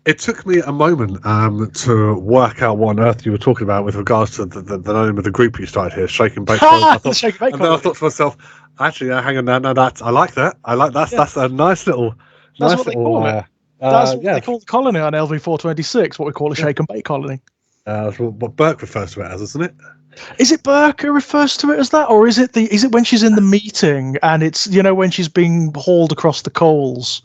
It took me a moment to work out what on earth you were talking about with regards to the name of the group you started here, Shake and Bake. Then I thought to myself, actually, hang on, no, that's I like that. That's a nice little. That's what they call it. That's what they call the colony on LV-426. What we call a Shake and Bake colony. That's what Burke refers to it as, isn't it? Is it Burke who refers to it as that, or is it when she's in the meeting and it's when she's being hauled across the coals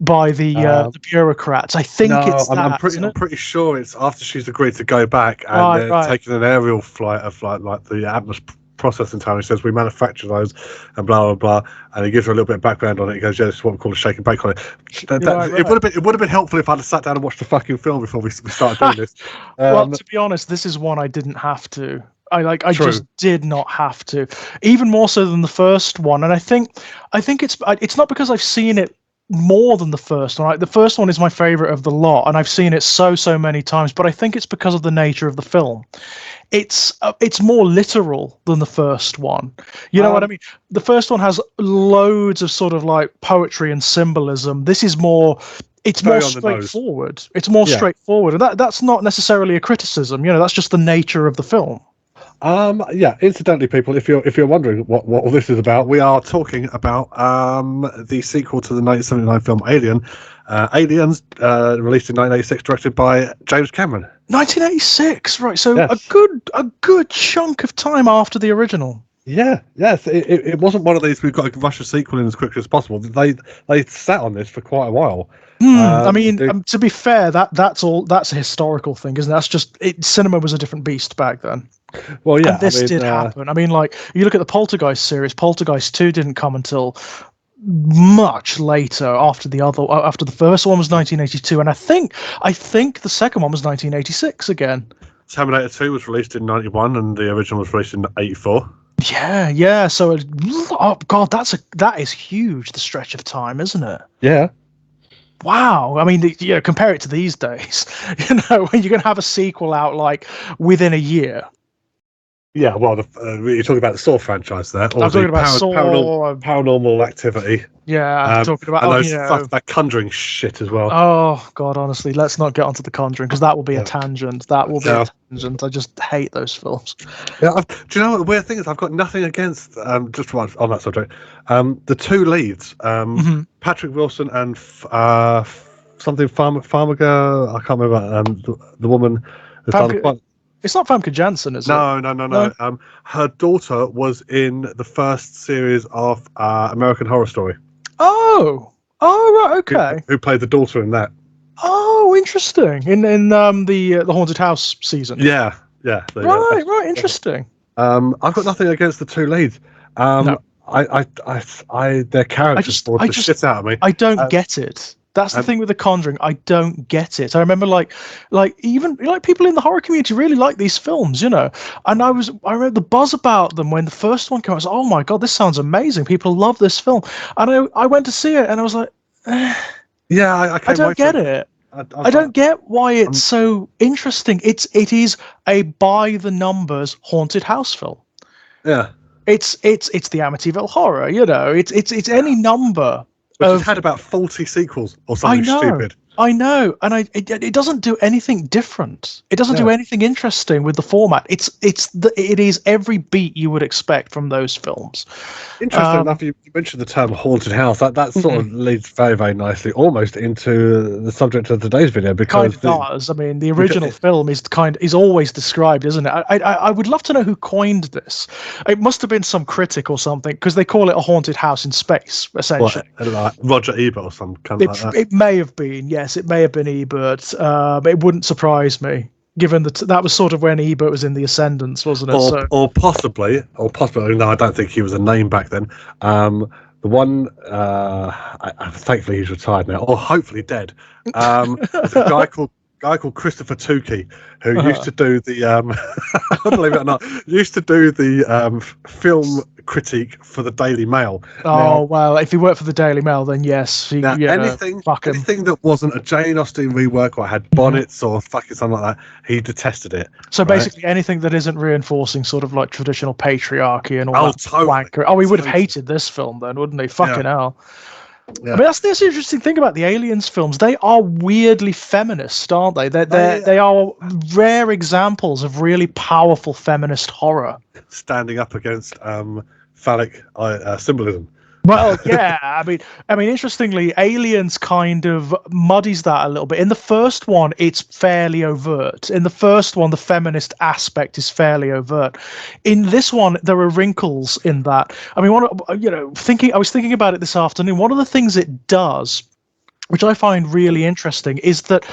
by the bureaucrats? I think I'm pretty sure it's after she's agreed to go back and they're taking an aerial flight of like the Atmos processing time. He says we manufacture those and blah blah blah, and he gives her a little bit of background on it. He goes, "Yeah, this is what we call a shake and bake on it." It would have been helpful if I'd have sat down and watched the fucking film before we started doing this. Well, to be honest, this is one I didn't have to. I just did not have to, even more so than the first one. And I think it's not because I've seen it more than the first one. Right? The first one is my favorite of the lot, and I've seen it so many times. But I think it's because of the nature of the film. It's more literal than the first one. You know what I mean? The first one has loads of sort of like poetry and symbolism. This is more. It's more straightforward. It's more straightforward, and that's not necessarily a criticism. That's just the nature of the film. Incidentally, people, if you're wondering what all this is about, we are talking about the sequel to the 1979 film Alien. Aliens, released in 1986, directed by James Cameron. 1986, right? So yes. a good chunk of time after the original. Yeah, yes. It wasn't one of these we've got to rush a sequel in as quickly as possible. They sat on this for quite a while. I mean, to be fair, that's a historical thing, isn't it? That's just cinema was a different beast back then. Well, yeah, and this did happen. I mean, like you look at the Poltergeist series. Poltergeist 2 didn't come until much later after the first one was 1982, and I think the second one was 1986 again. Terminator 2 was released in 91, and the original was released in 84. Yeah. So, oh god, that is huge. The stretch of time, isn't it? Yeah. Wow. I mean, compare it to these days. When you're going to have a sequel out like within a year. Yeah, well, you're talking about the Saw franchise there. I'm talking about Saw. Paranormal Activity. Yeah, I'm talking about that Conjuring shit as well. Oh, God, honestly, let's not get onto the Conjuring, because that will be a tangent. That will be a tangent. I just hate those films. Yeah, do you know what the weird thing is? I've got nothing against, just on that subject, the two leads, Patrick Wilson and something Farmiga, I can't remember, the woman who's done quite... It's not Famke Janssen, is it? No. Her daughter was in the first series of American Horror Story. Oh, right, okay. Who played the daughter in that? Oh, interesting. In the Haunted House season. Yeah. Right, interesting. I've got nothing against the two leads. No. Their characters bored the shit out of me. I don't get it. That's the thing with The Conjuring. I don't get it. I remember like even people in the horror community really like these films, and I read the buzz about them when the first one came out. I was like, oh my god, this sounds amazing. People love this film. And I went to see it and I was like, yeah, I don't get it. I don't get why it's so interesting. It is a by the numbers haunted house film. Yeah. It's the Amityville Horror, it's any number. Which has had about 40 sequels or something stupid. I know, and it doesn't do anything different. It doesn't do anything interesting with the format. It is every beat you would expect from those films. Interesting enough, you mentioned the term haunted house. That sort of leads very, very nicely almost into the subject of today's video, because it does. I mean, the original film is always described, isn't it? I would love to know who coined this. It must have been some critic or something, because they call it a haunted house in space, essentially. Like Roger Ebert or some kind like that. It may have been, yes. It may have been Ebert. It wouldn't surprise me, given that was sort of when Ebert was in the ascendance, wasn't it? Or possibly. No, I don't think he was a name back then. The one, thankfully he's retired now, or hopefully dead. There's a guy called guy called Christopher Tukey, who used to do the believe it or not, used to do the film critique for the Daily Mail. Well, if he worked for the Daily Mail, then yes. Anything that wasn't a Jane Austen rework or had bonnets or fucking something like that, he detested it. So basically, anything that isn't reinforcing sort of like traditional patriarchy and all that wanker. He would have hated this film then, wouldn't he? Fucking hell. Yeah. I mean, that's the interesting thing about the Aliens films. They are weirdly feminist, aren't they? They are rare examples of really powerful feminist horror. Standing up against phallic symbolism. Well, yeah, I mean, interestingly, Aliens kind of muddies that a little bit. In the first one, it's fairly overt. In the first one, the feminist aspect is fairly overt. In this one, there are wrinkles in that. I mean, I was thinking about it this afternoon. One of the things it does, which I find really interesting, is that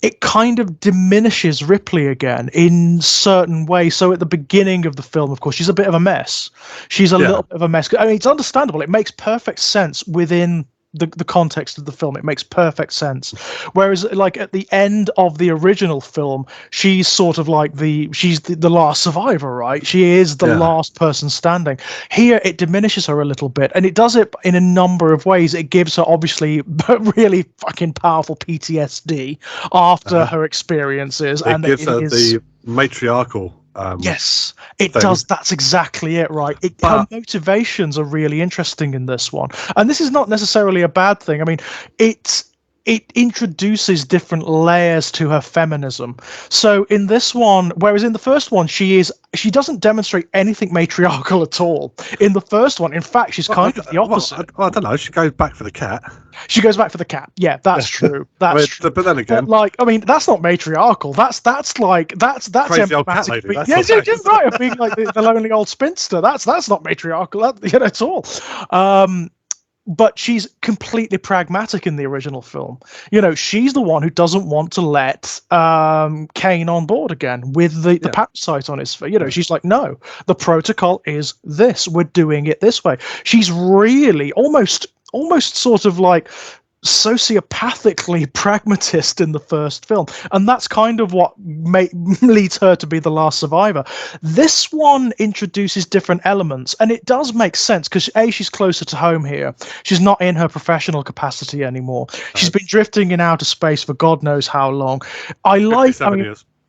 it kind of diminishes Ripley again in certain ways. So at the beginning of the film, of course, she's a bit of a mess. She's a little bit of a mess. I mean, it's understandable. It makes perfect sense within the context of the film. It makes perfect sense. Whereas, like, at the end of the original film, she's sort of like she's the last survivor, right? She is the last person standing. Here, it diminishes her a little bit, and it does it in a number of ways. It gives her, obviously, really fucking powerful PTSD after her experiences. It gives her the matriarchal yes, it does. That's exactly it, right? Her motivations are really interesting in this one, and this is not necessarily a bad thing. I mean, it introduces different layers to her feminism. So in this one, whereas in the first one she doesn't demonstrate anything matriarchal at all. In the first one, in fact, she's kind of the opposite. I don't know. She goes back for the cat. She goes back for the cat. Yeah, that's true. That's true. But then again, that's not matriarchal. That's crazy old cat lady. Right. I'm being like the lonely old spinster. That's not matriarchal at all. But she's completely pragmatic in the original film. She's the one who doesn't want to let Kane on board again with the parasite on his face. She's like, no, the protocol is this. We're doing it this way. She's really almost sort of like sociopathically pragmatist in the first film, and that's kind of what leads her to be the last survivor. This one introduces different elements, and it does make sense because she's closer to home here. She's not in her professional capacity anymore. She's been drifting in outer space for God knows how long.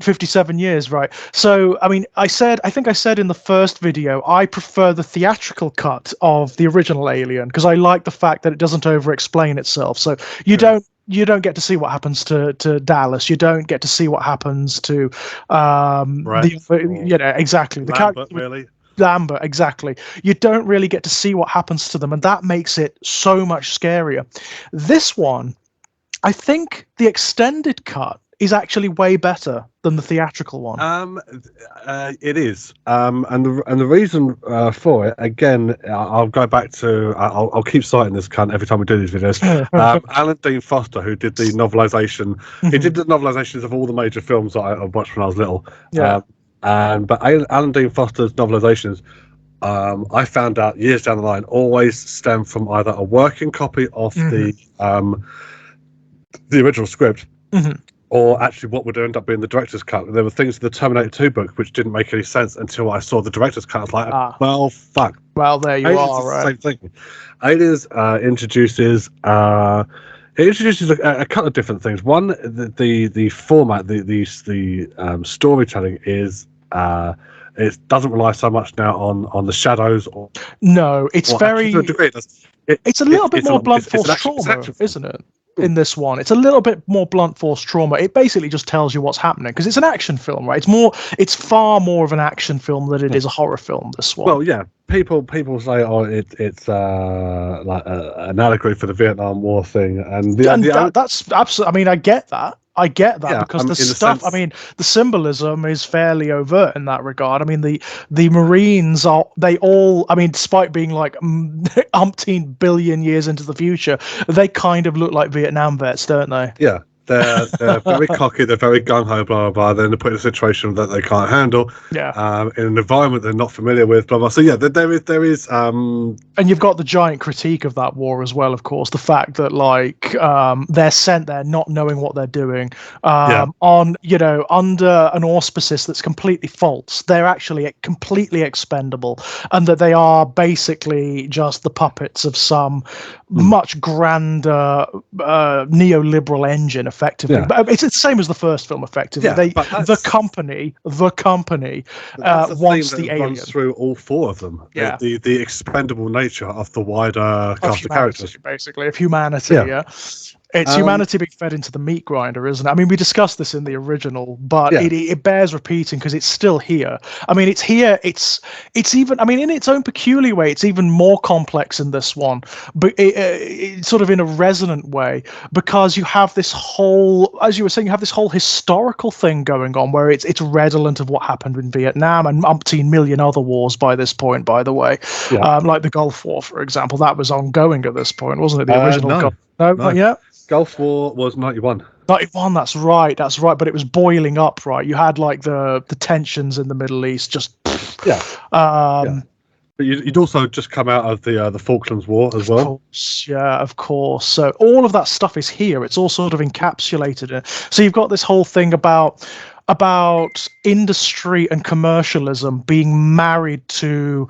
57 years, right? So, I mean, I think I said in the first video, I prefer the theatrical cut of the original Alien because I like the fact that it doesn't over-explain itself. So you don't get to see what happens to Dallas. You don't get to see what happens to exactly the character. Really. Lambert, exactly. You don't really get to see what happens to them, and that makes it so much scarier. This one, I think the extended cut is actually way better than the theatrical one. It is, and the reason for it, again, I'll go back to I'll keep citing this cunt every time we do these videos. Alan Dean Foster, who did the novelization, he did the novelizations of all the major films that I watched when I was little. But Alan Dean Foster's novelizations, I found out years down the line, always stem from either a working copy of the original script. Or actually what would end up being the director's cut. There were things in the Terminator 2 book which didn't make any sense until I saw the director's cut. I was like, well, fuck. Well, there you are, right? Same thing. Aliens introduces a couple of different things. One, the format, the storytelling is it doesn't rely so much now on the shadows. No, it's very. To a degree, it's a little bit more blunt force trauma, isn't it? In this one, it's a little bit more blunt force trauma. It basically just tells you what's happening because it's an action film, right? It's far more of an action film than it is a horror film. This one. Well, yeah, people say, it's like an allegory for the Vietnam War thing, and that's absolutely. I mean, I get that. Because the stuff. The symbolism is fairly overt in that regard. I mean, the Marines are. They all. I mean, despite being like umpteen billion years into the future, they kind of look like Vietnam vets, don't they? Yeah. They're very cocky, they're very gung-ho, blah, blah, blah. Then they're put in a situation that they can't handle, in an environment they're not familiar with, blah, blah. So, yeah, there is... And you've got the giant critique of that war as well, of course. The fact that, like, they're sent there not knowing what they're doing, on, under an auspices that's completely false. They're actually completely expendable, and that they are basically just the puppets of some much grander neoliberal engine, effectively. Yeah. But it's the same as the first film, effectively. Yeah, the company wants the alien. Runs through all four of them. Yeah. The expendable nature of the wider cast of characters, basically, of humanity. Yeah. It's humanity being fed into the meat grinder, isn't it? I mean, we discussed this in the original, but it bears repeating because it's still here. I mean, it's here. It's even. I mean, in its own peculiar way, it's even more complex in this one, but it's sort of in a resonant way, because you have this whole, as you were saying, you have this whole historical thing going on where it's redolent of what happened in Vietnam and umpteen million other wars by this point. By the way, like the Gulf War, for example, that was ongoing at this point, wasn't it? The original Gulf. No, not yet. Gulf War was 91. 91, that's right. But it was boiling up, right? You had like the tensions in the Middle East just... But you'd also just come out of the Falklands War as well. Of course. So all of that stuff is here. It's all sort of encapsulated. So you've got this whole thing about industry and commercialism being married to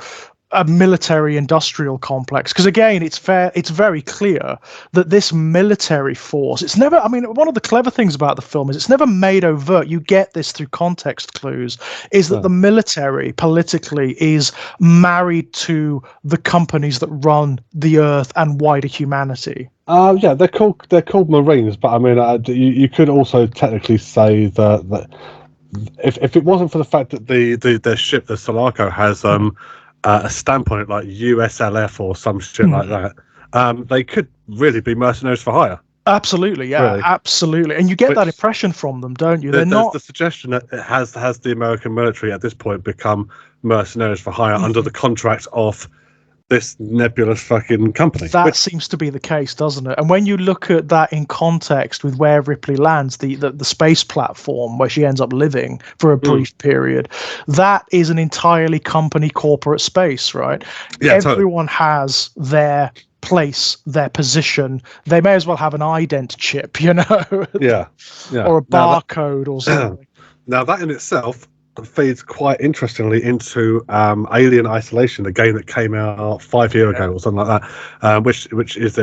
a military industrial complex, because again it's very clear that this military force, it's never, I mean, one of the clever things about the film is it's never made overt. You get this through context clues, is that the military politically is married to the companies that run the earth and wider humanity. They're called Marines, but I mean, you could also technically say that if it wasn't for the fact that their ship, the Sulaco, has a stamp on it like USLF or some shit like that, they could really be mercenaries for hire. Absolutely, really. Absolutely. And you get that impression from them, don't you? There's the suggestion that it has the American military at this point become mercenaries for hire under the contract of this nebulous fucking company. That seems to be the case, doesn't it? And when you look at that in context with where Ripley lands, the space platform where she ends up living for a brief period, that is an entirely company corporate space, right? Yeah, everyone has their place, their position. They may as well have an ident chip, or a barcode or something. Now that in itself feeds quite interestingly into Alien Isolation, the game that came out 5 years ago or something like that, which is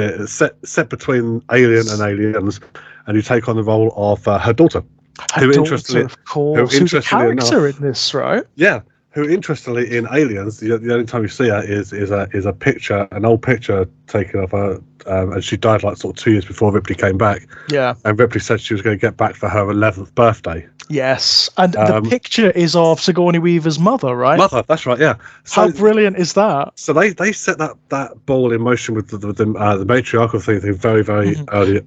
set between Alien and Aliens, and you take on the role of her daughter. Who's a character in this, right? Yeah. Who, interestingly, in Aliens, the only time you see her is a picture, an old picture taken of her, and she died like sort of 2 years before Ripley came back. Yeah. And Ripley said she was going to get back for her 11th birthday. Yes, and the picture is of Sigourney Weaver's mother, right? Mother, that's right, yeah. So, how brilliant is that? So they set that ball in motion with the matriarchal thing very, very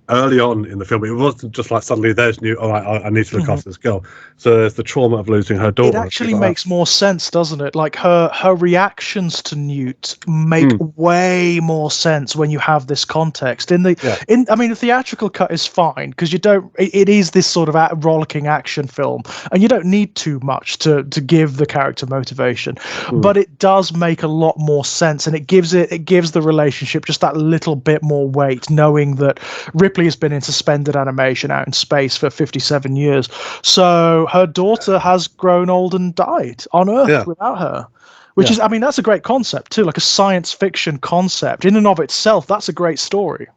early on in the film. It wasn't just like suddenly there's new, all right, I need to look after this girl. So there's the trauma of losing her daughter. It actually makes more sense, doesn't it? Like her reactions to Newt make way more sense when you have this context. I mean, the theatrical cut is fine because it is this sort of rollicking action film, and you don't need too much to give the character motivation, but it does make a lot more sense, and it gives the relationship just that little bit more weight, knowing that Ripley has been in suspended animation out in space for 57 years, so her daughter has grown old and died on Earth without her. Which is, I mean, that's a great concept too, like a science fiction concept in and of itself. That's a great story.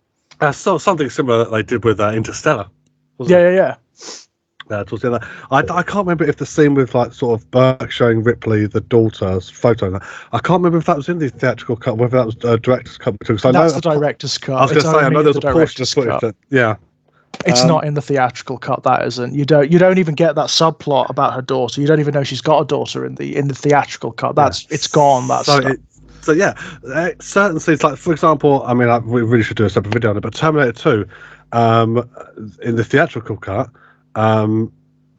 So something similar that they did with Interstellar. Yeah. Towards the end. I can't remember if the scene with like sort of Burke showing Ripley the daughter's photo. I can't remember if that was in the theatrical cut, whether that was director's cut. Because that's the director's cut. I was going to say, I know there's a portion of footage that, it's not in the theatrical cut. That isn't. You don't even get that subplot about her daughter. You don't even know she's got a daughter in the theatrical cut. It's gone. That's certain scenes, like for example, I mean, we really should do a separate video on it. But Terminator 2, in the theatrical cut.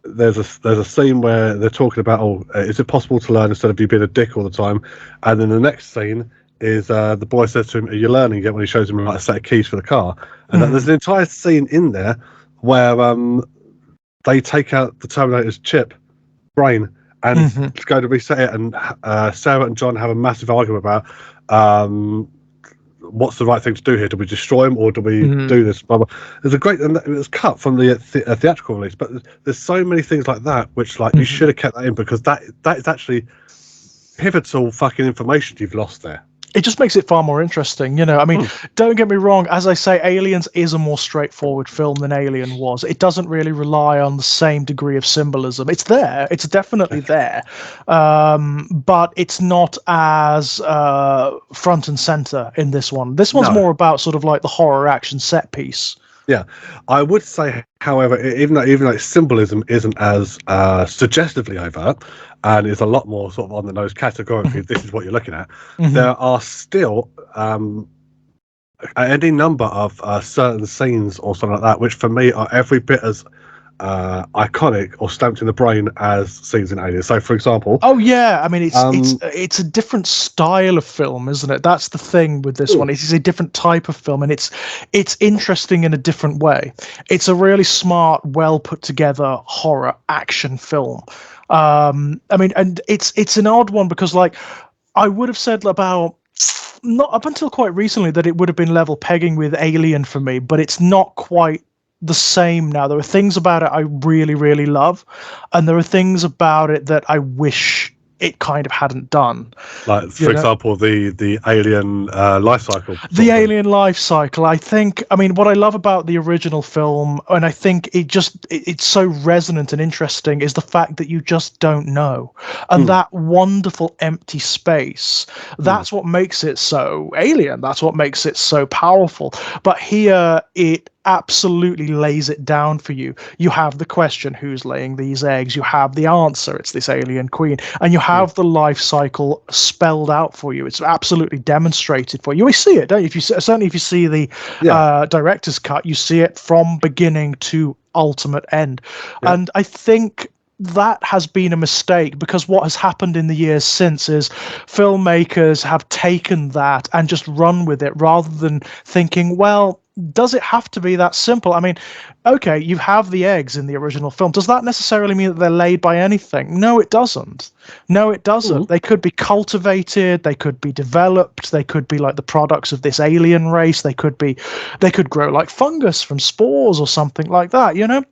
There's a scene where they're talking about, is it possible to learn instead of you being a dick all the time? And then the next scene is the boy says to him, "Are you learning yet?" when he shows him like a set of keys for the car. And there's an entire scene in there where they take out the Terminator's chip brain and go to reset it, and Sarah and John have a massive argument about what's the right thing to do here. Do we destroy him or do we do this? Blah, blah. There's a great, and it was cut from the theatrical release, but there's so many things like that which like you should have kept that in, because that is actually pivotal fucking information you've lost there. It just makes it far more interesting, you know. I mean, don't get me wrong. As I say, Aliens is a more straightforward film than Alien was. It doesn't really rely on the same degree of symbolism. It's there. It's definitely there. But it's not as front and center in this one. This one's more about sort of like the horror action set piece. Yeah, I would say, however, even though symbolism isn't as suggestively overt and is a lot more sort of on the nose categorically, this is what you're looking at, there are still any number of certain scenes or something like that, which for me are every bit as iconic or stamped in the brain as scenes in Alien. So, for example, I mean, it's a different style of film, isn't it? That's the thing with this one. It is a different type of film, and it's interesting in a different way. It's a really smart, well put together horror action film. I mean, and it's an odd one because, like, I would have said about, not up until quite recently, that it would have been level pegging with Alien for me, but it's not quite the same now. There are things about it I really, really love, and there are things about it that I wish it kind of hadn't done. Like, for example, the Alien life cycle. The Alien life cycle. I mean, what I love about the original film, and I think it's so resonant and interesting, is the fact that you just don't know. And that wonderful empty space, that's what makes it so alien. That's what makes it so powerful. But here, it absolutely lays it down for you. You have the question, who's laying these eggs? You have the answer, it's this alien queen, and you have the life cycle spelled out for you. It's absolutely demonstrated for you. You see it, don't you? Certainly if you see the director's cut, you see it from beginning to ultimate end. And I think that has been a mistake, because what has happened in the years since is filmmakers have taken that and just run with it, rather than thinking, well, does it have to be that simple? I mean, okay, you have the eggs in the original film. Does that necessarily mean that they're laid by anything? No, it doesn't. No, it doesn't. They could be cultivated. They could be developed. They could be like the products of this alien race. They could grow like fungus from spores or something like that, you know?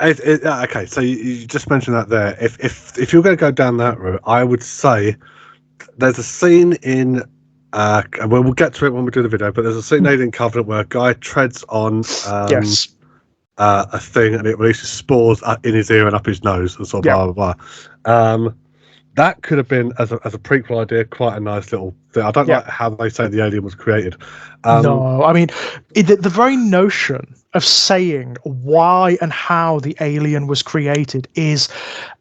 Okay, so you just mentioned that there. If you're going to go down that route, I would say there's a scene in we'll get to it when we do the video, but there's a scene in Alien Covenant where a guy treads on a thing and it releases spores in his ear and up his nose and sort of blah blah blah. That could have been, as a prequel idea, quite a nice little thing. I don't like how they say the alien was created. No, I mean, the very notion of saying why and how the alien was created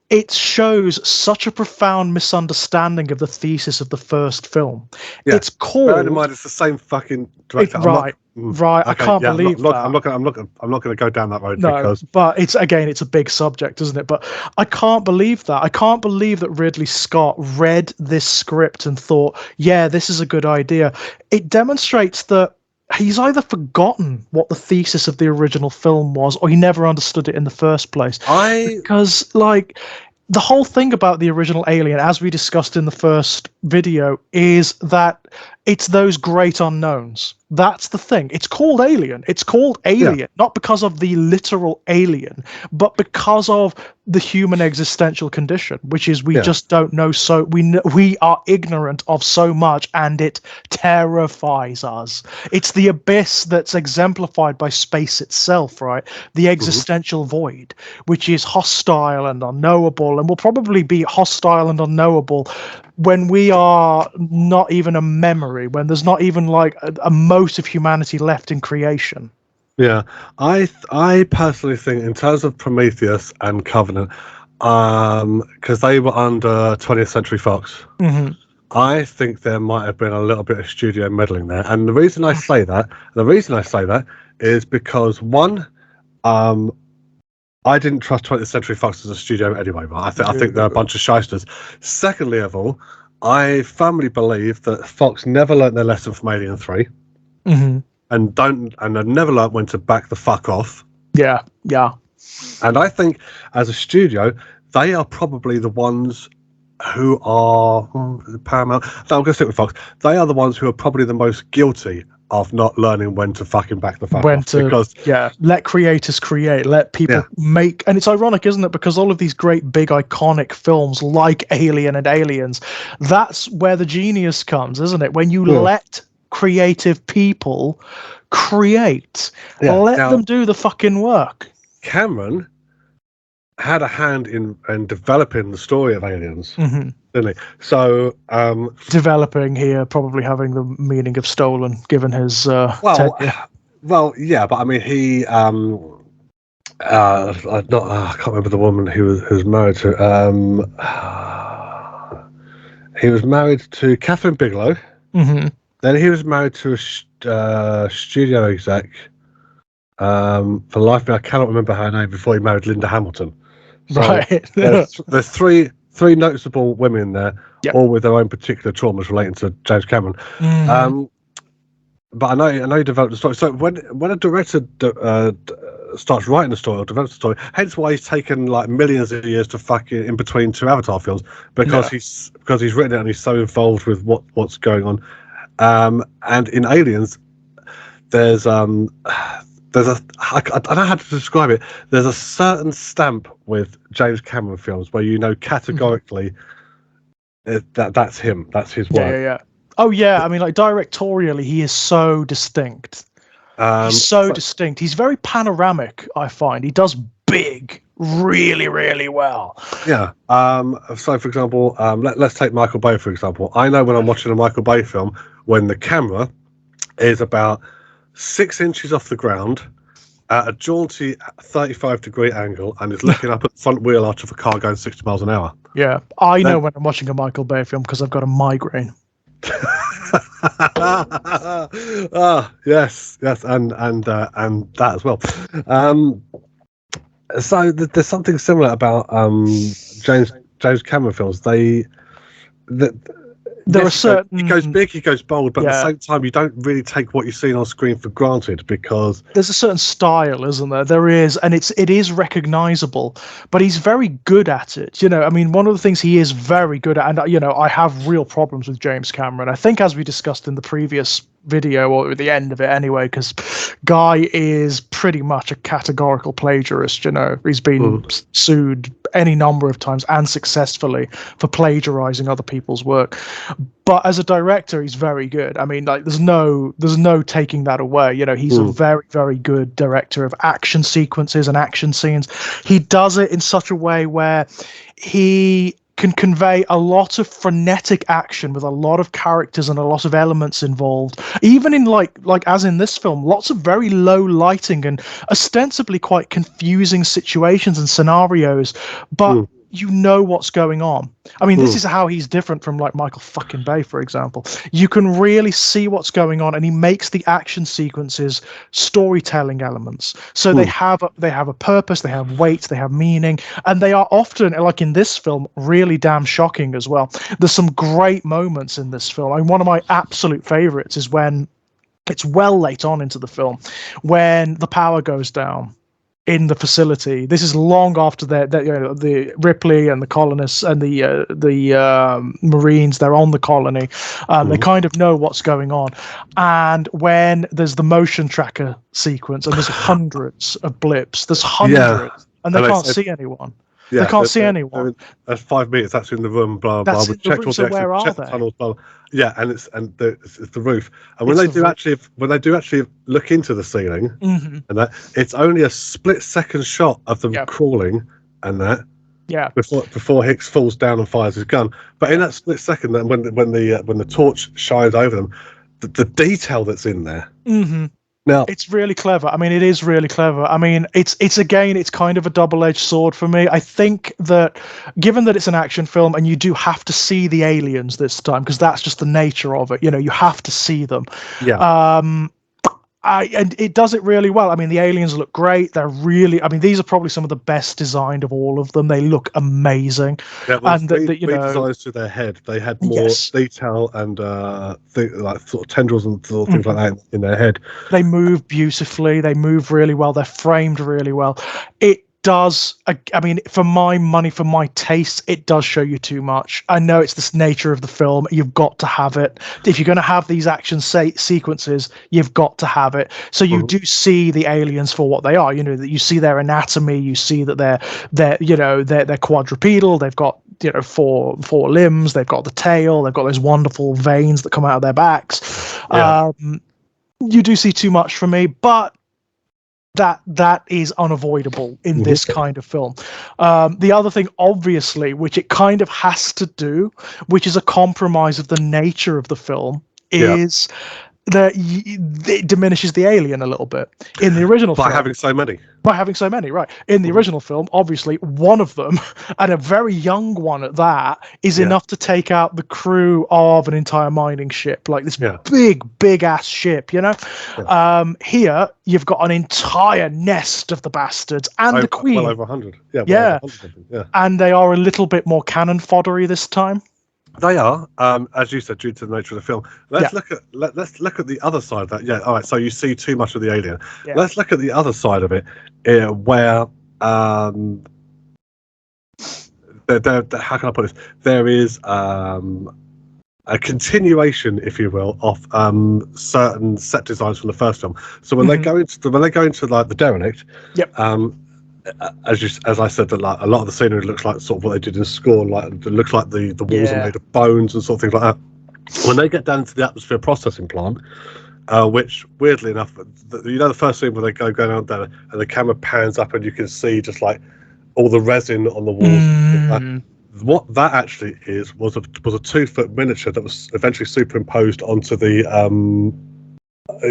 it shows such a profound misunderstanding of the thesis of the first film. Yeah. It's called. Bear in mind, it's the same fucking director. Right. Okay, I can't believe that. I'm not going to go down that road. No, because... but it's a big subject, isn't it? But I can't believe that. I can't believe that Ridley Scott read this script and thought, yeah, this is a good idea. It demonstrates that he's either forgotten what the thesis of the original film was, or he never understood it in the first place. Because, like, the whole thing about the original Alien, as we discussed in the first video, is that it's those great unknowns. That's the thing. It's called Alien. It's called Alien, not because of the literal alien, but because of the human existential condition, which is we just don't know. So we are ignorant of so much, and it terrifies us. It's the abyss that's exemplified by space itself, right? The existential void, which is hostile and unknowable, and will probably be hostile and unknowable when we are not even a memory, when there's not even like a mote of humanity left in creation. Yeah, I personally think, in terms of Prometheus and Covenant, because they were under 20th Century Fox, I think there might have been a little bit of studio meddling there. And the reason I say that is because, one, I didn't trust 20th Century Fox as a studio anyway, but I think they're a bunch of shysters. Secondly of all, I firmly believe that Fox never learnt their lesson from Alien 3, and have never learnt when to back the fuck off Yeah. And I think as a studio, they are probably the ones who are Paramount. No, I'm going to stick with Fox. They are the ones who are probably the most guilty of not learning when to fucking back the fuck off. Because let creators create, let people make. And it's ironic, isn't it? Because all of these great big iconic films like Alien and Aliens, that's where the genius comes, isn't it? When you let creative people create, let them do the fucking work. Cameron had a hand in developing the story of Aliens, didn't he? So developing here, probably having the meaning of stolen, given his well, yeah, but I mean, he I can't remember the woman he was married to. He was married to Catherine Bigelow. Then he was married to a studio exec. For the life of me, I cannot remember her name before he married Linda Hamilton. So right. there's three noticeable women there, all with their own particular traumas relating to James Cameron. But I know he developed the story. So when a director starts writing a story or develops a story, hence why he's taken like millions of years to fucking in between two Avatar films, because he's written it and he's so involved with what's going on. And in Aliens, there's I don't know how to describe it. There's a certain stamp with James Cameron films where you know categorically that's him. That's his work. Yeah. Oh yeah, I mean, like directorially, he is so distinct. He's so distinct. He's very panoramic. I find he does big really, really well. Yeah. So, for example, let's take Michael Bay for example. I know when I'm watching a Michael Bay film, when the camera is about 6 inches off the ground at a jaunty 35-degree angle and is looking up at the front wheel arch of a car going 60 miles an hour. Yeah, I know when I'm watching a Michael Bay film because I've got a migraine. Yes, and that as well. So there's something similar about James Cameron films. There are certain... He goes big, he goes bold, but at the same time, you don't really take what you see on screen for granted because... There's a certain style, isn't there? There is, and it is recognizable, but he's very good at it. You know, I mean, one of the things he is very good at, and, you know, I have real problems with James Cameron. I think as we discussed in the previous video, or at the end of it anyway, because Guy is pretty much a categorical plagiarist. You know, he's been sued any number of times and successfully for plagiarizing other people's work. But as a director, he's very good. I mean, like there's no taking that away. You know, he's a very, very good director of action sequences and action scenes. He does it in such a way where he can convey a lot of frenetic action with a lot of characters and a lot of elements involved. Even in like as in this film, lots of very low lighting and ostensibly quite confusing situations and scenarios, but you know what's going on. I mean, this is how he's different from like Michael fucking Bay, for example. You can really see what's going on, and he makes the action sequences storytelling elements. So they have a purpose, they have weight, they have meaning, and they are often, like in this film, really damn shocking as well. There's some great moments in this film. I mean, one of my absolute favorites is when it's well late on into the film, when the power goes down in the facility. This is long after the Ripley and the colonists and the Marines, they're on the colony. They kind of know what's going on. And when there's the motion tracker sequence, and there's hundreds of blips, and they can't see anyone. Yeah, they can't see anyone. That's 5 meters. That's in the room. Blah blah. That's in the room. So where are they? Tunnels, blah, blah. Yeah, and it's the roof. And when they do actually look into the ceiling, and that it's only a split second shot of them crawling, and that. Yeah. Before Hicks falls down and fires his gun, but in that split second, then when the torch shines over them, the detail that's in there. Now, it's really clever. I mean, it is really clever. I mean, it's kind of a double-edged sword for me. I think that given that it's an action film and you do have to see the aliens this time, because that's just the nature of it, you know, you have to see them. Yeah. and it does it really well. I mean, the aliens look great. They're really, I mean, these are probably some of the best designed of all of them. They look amazing. Yeah, well, and designs to their head. They had more detail and like sort of tendrils and sort of things like that in their head. They move beautifully. They move really well. They're framed really well. It does, I mean, for my money, for my taste, it does show you too much. I know it's this nature of the film. You've got to have it. If you're going to have these action sequences, you've got to have it. So you do see the aliens for what they are. You know, that you see their anatomy. You see that they're quadrupedal. They've got, you know, four limbs. They've got the tail. They've got those wonderful veins that come out of their backs. Yeah. You do see too much for me, but that is unavoidable in this kind of film. The other thing, obviously, which it kind of has to do, which is a compromise of the nature of the film, is that it diminishes the alien a little bit. In the original film, by having so many, right? In the original film, obviously, one of them, and a very young one at that, is enough to take out the crew of an entire mining ship, like this big ass ship, you know. Here you've got an entire nest of the bastards and the queen. Well over 100. Yeah. And they are a little bit more cannon foddery this time. They are, as you said, due to the nature of the film. Let's look at the other side of that. Yeah, all right. So you see too much of the alien. Yeah. Let's look at the other side of it, where how can I put this? There is a continuation, if you will, of certain set designs from the first film. So when they go into like the derelict, as I said, that like a lot of the scenery looks like sort of what they did in Scorn, like it looks like the walls are made of bones and sort of things like that. When they get down to the atmosphere processing plant, which weirdly enough, the first scene where they go out there and the camera pans up and you can see just like all the resin on the walls. What that actually was a 2-foot miniature that was eventually superimposed onto the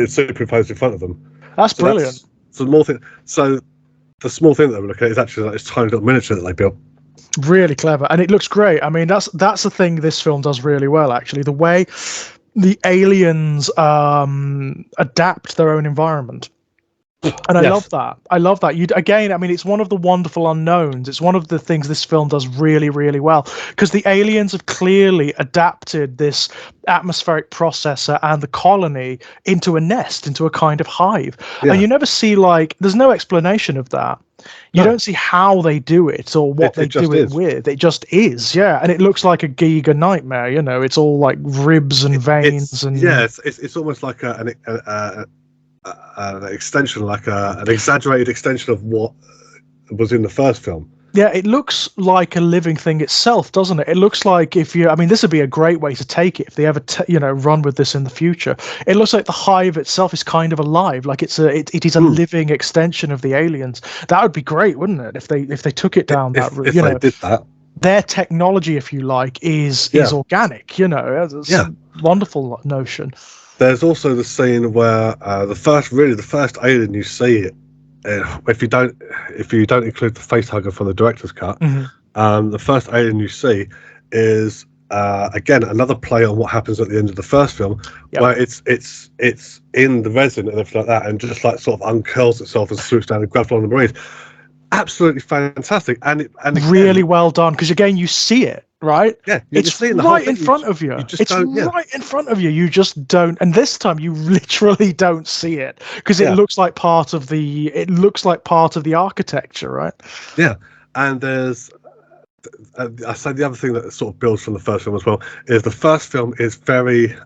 superimposed in front of them. That's brilliant. So more thing. So the small thing that we're looking at is actually like this tiny little miniature that they built. Really clever, and it looks great. I mean, that's the thing this film does really well, actually. The way the aliens adapt their own environment. And I love that. I love that. I mean, it's one of the wonderful unknowns. It's one of the things this film does really, really well, because the aliens have clearly adapted this atmospheric processor and the colony into a nest, into a kind of hive. And you never see, like, there's no explanation of that. You don't see how they do it or what they do it with. It just is, and it looks like a Giga nightmare. You know, it's all like ribs and veins it's almost like an extension, like an exaggerated extension of what was in the first film. Yeah, it looks like a living thing itself, doesn't it? It looks like this would be a great way to take it if they ever, run with this in the future. It looks like the hive itself is kind of alive, like it is a living extension of the aliens. That would be great, wouldn't it? If they took it down that route. If they did that. Their technology, if you like, is organic. You know, it's a wonderful notion. There's also the scene where the first alien you see, if you don't include the face hugger from the director's cut, the first alien you see is again another play on what happens at the end of the first film, where it's in the resin and everything like that, and just like sort of uncurls itself and swoops down and grabs one of the Marines. Absolutely fantastic, and again, really well done, because again you see it. Right? Yeah, it's right in front of you. It's right in front of you. You just don't. And this time, you literally don't see it because it looks like part of the. It looks like part of the architecture, right? Yeah, and there's. I say the other thing that sort of builds from the first film as well is the first film is very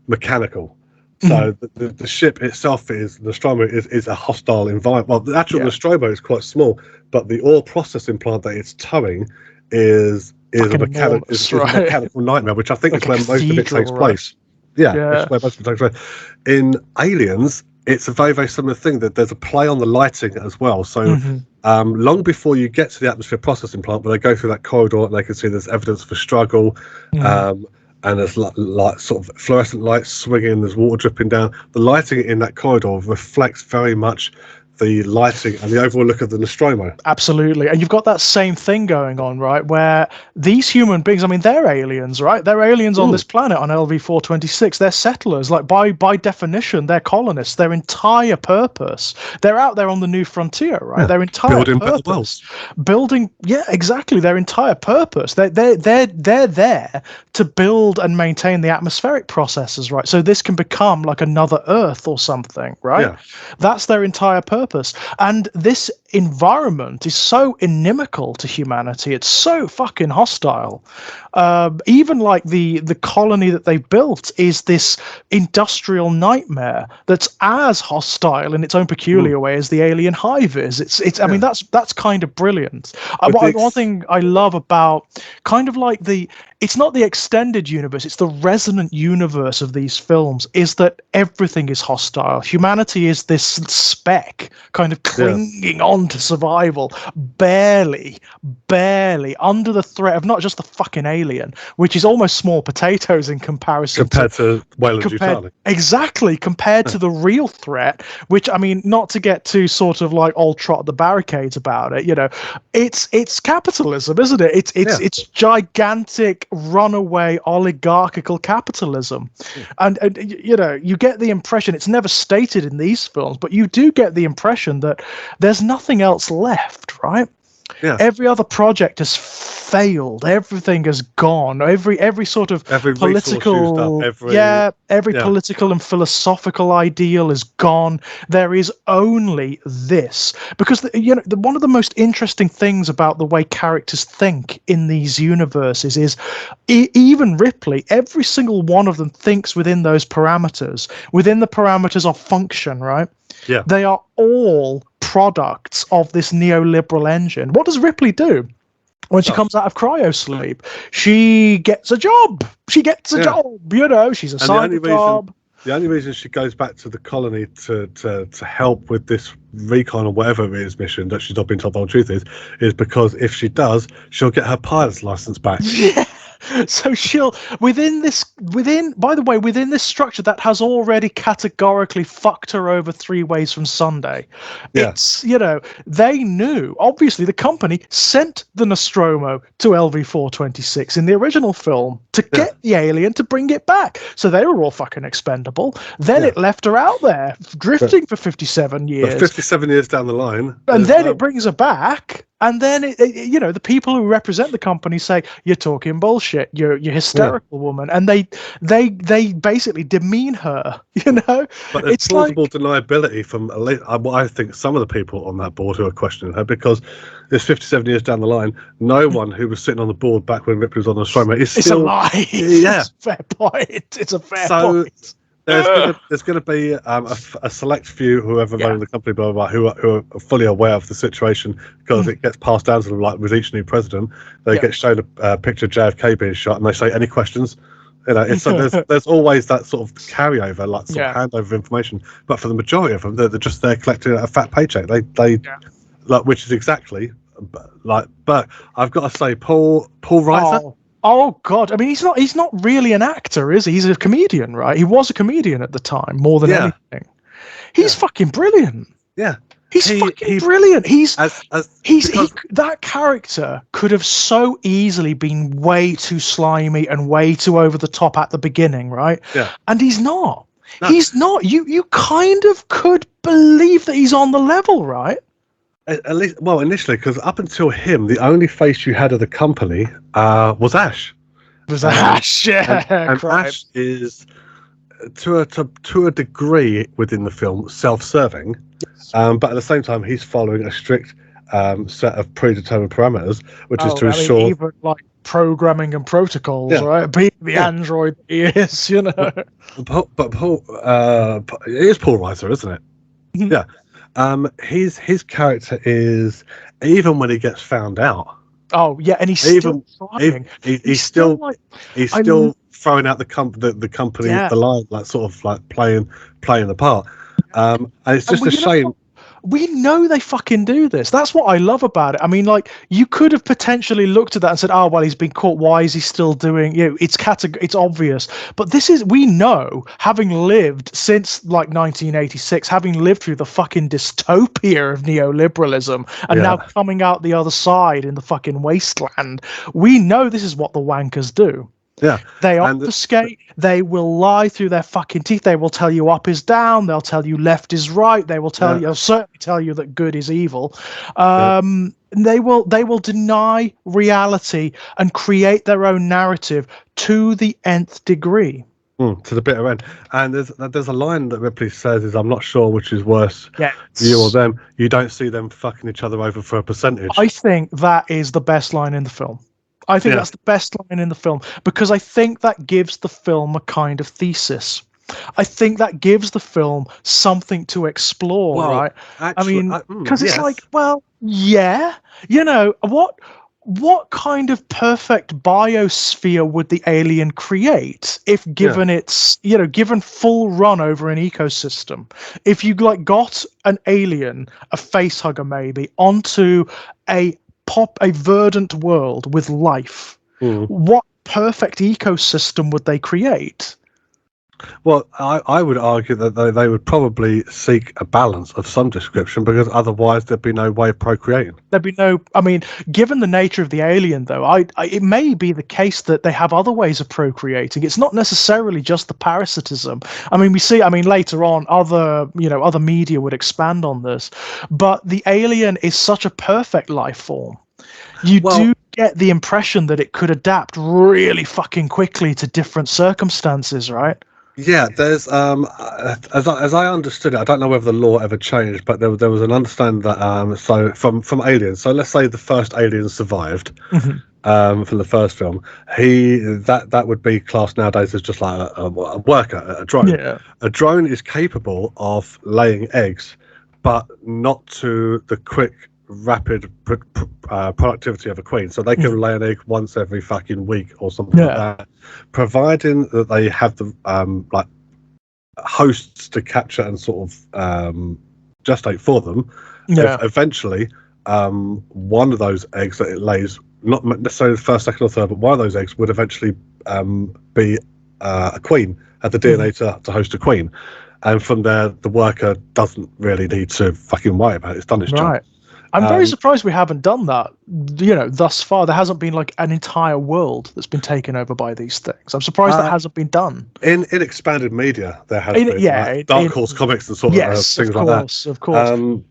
mechanical. So the ship itself the Nostromo is a hostile environment. Well, the actual Nostromo is quite small, but the ore processing plant that it's towing is a mechanical nightmare, which I think is where most of it takes place. Yeah, that's where most of it takes place. In Aliens, it's a very, very similar thing. That there's a play on the lighting as well. So long before you get to the atmosphere processing plant, where they go through that corridor and they can see there's evidence for struggle, and there's like sort of fluorescent lights swinging, there's water dripping down. The lighting in that corridor reflects very much the lighting and the overall look of the Nostromo. Absolutely. And you've got that same thing going on, right? Where these human beings, I mean, they're aliens, right? They're aliens on this planet on LV-426. They're settlers. Like, by definition, they're colonists. Their entire purpose, they're out there on the new frontier, right? Yeah. Their entire purpose, building, yeah, exactly. Their entire purpose. They're there to build and maintain the atmospheric processes, right? So this can become like another Earth or something, right? Yeah. That's their entire purpose. And this environment is so inimical to humanity. It's so fucking hostile. Even like the colony that they built is this industrial nightmare that's as hostile in its own peculiar way as the alien hive is. I mean, that's kind of brilliant. One thing I love about kind of like it's not the extended universe, it's the resonant universe of these films, is that everything is hostile. Humanity is this speck kind of clinging on to survival, barely under the threat of not just the fucking alien, which is almost small potatoes in comparison compared to Weyland Yutani. Exactly, compared to the real threat, which, I mean, not to get too sort of like all trot the barricades about it, you know, it's capitalism, isn't it? It's gigantic runaway oligarchical capitalism. And you know, you get the impression, it's never stated in these films, but you do get the impression that there's nothing else left, right? Yeah. Every other project has failed. Everything has gone. Every sort of political, every political and philosophical ideal is gone. There is only this, because one of the most interesting things about the way characters think in these universes is even Ripley. Every single one of them thinks within those parameters, within the parameters of function. Right? Yeah. They are all products of this neoliberal engine. What does Ripley do when she comes out of cryosleep? She gets a job. She gets a job. You know, she's assigned a job. The only reason she goes back to the colony to help with this recon or whatever it is mission that she's not been told the whole truth is because if she does, she'll get her pilot's license back. Yeah. So she'll within this structure that has already categorically fucked her over 3 ways from Sunday. Yeah. It's, you know, they knew, obviously the company sent the Nostromo to LV-426 in the original film to get the alien to bring it back. So they were all fucking expendable. Then it left her out there drifting for 57 years. 57 years down the line. And then it brings her back. And then, you know, the people who represent the company say, "You're talking bullshit. You're hysterical, woman," and they basically demean her. You know, but it's plausible deniability from what I think some of the people on that board who are questioning her, because it's 57 years down the line. No one who was sitting on the board back when Ripley was on the Nostromo is still. It's a lie. Yeah, it's a fair point. It's a fair point. There's going to be a select few, whoever running the company, blah, blah, blah, who are fully aware of the situation, because it gets passed down to them, like with each new president. They get shown a picture of JFK being shot, and they say, "Any questions?" You know, so there's always that sort of carryover, like sort of handover of information. But for the majority of them, they're just there collecting a fat paycheck. They like, which is exactly like Burke. I've got to say, Paul Reiser. Oh God! I mean, he's not really an actor, is he? He's a comedian, right? He was a comedian at the time, more than anything. He's fucking brilliant. Yeah, he's fucking brilliant. That character could have so easily been way too slimy and way too over the top at the beginning, right? Yeah, and he's not. No. He's not. You kind of could believe that he's on the level, right? At least, well, initially, because up until him, the only face you had of the company was Ash. Ash, and Ash is, to a degree within the film, self-serving, but at the same time, he's following a strict set of predetermined parameters, which is to ensure, even like programming and protocols, right? Being the android he is, you know. But Paul, it is Paul Reiser, isn't it? Yeah. His character is, even when he gets found out. Oh yeah, and he's still trying. He's still throwing out the company, the line, like sort of like playing the part. And it's just a shame. we know they fucking do this. That's what I love about it. I mean, like, you could have potentially looked at that and said, oh, well, he's been caught. Why is he still doing, it's obvious. But we know, having lived since like 1986, having lived through the fucking dystopia of neoliberalism and now coming out the other side in the fucking wasteland, we know this is what the wankers do. Yeah, they obfuscate. They will lie through their fucking teeth. They will tell you up is down. They'll tell you left is right. They will tell you, they'll certainly tell you that good is evil. They will deny reality and create their own narrative to the nth degree. To the bitter end. And there's a line that Ripley says is, I'm not sure which is worse, you or them. You don't see them fucking each other over for a percentage. I think that is the best line in the film. I think that's the best line in the film, because I think that gives the film a kind of thesis. I think that gives the film something to explore, right? Actually, I mean, because it's like, well, what kind of perfect biosphere would the alien create if given its, given full run over an ecosystem? If you got an alien, a facehugger maybe, onto a verdant world with life, what perfect ecosystem would they create? Well, I would argue that they would probably seek a balance of some description, because otherwise there'd be no way of procreating. There'd be no, I mean, given the nature of the alien, though, it may be the case that they have other ways of procreating. It's not necessarily just the parasitism. I mean, later on, other media would expand on this, but the alien is such a perfect life form. You do get the impression that it could adapt really fucking quickly to different circumstances, right? Yeah, there's as I understood it, I don't know whether the law ever changed, but there was an understanding that so from aliens. So let's say the first alien survived from the first film. That would be classed nowadays as just like a worker, a drone. Yeah. A drone is capable of laying eggs, but not to the quick, rapid productivity of a queen. So they can lay an egg once every fucking week or something like that, providing that they have the like hosts to capture and sort of gestate for them. Eventually one of those eggs that it lays, not necessarily the first, second or third, but one of those eggs would eventually be a queen, have the DNA to host a queen, and from there the worker doesn't really need to fucking worry about it. It's done its job. I'm very surprised we haven't done that, thus far. There hasn't been like an entire world that's been taken over by these things. I'm surprised that hasn't been done. In expanded media, there has been. Like Dark Horse comics and sort of things like that. Of course.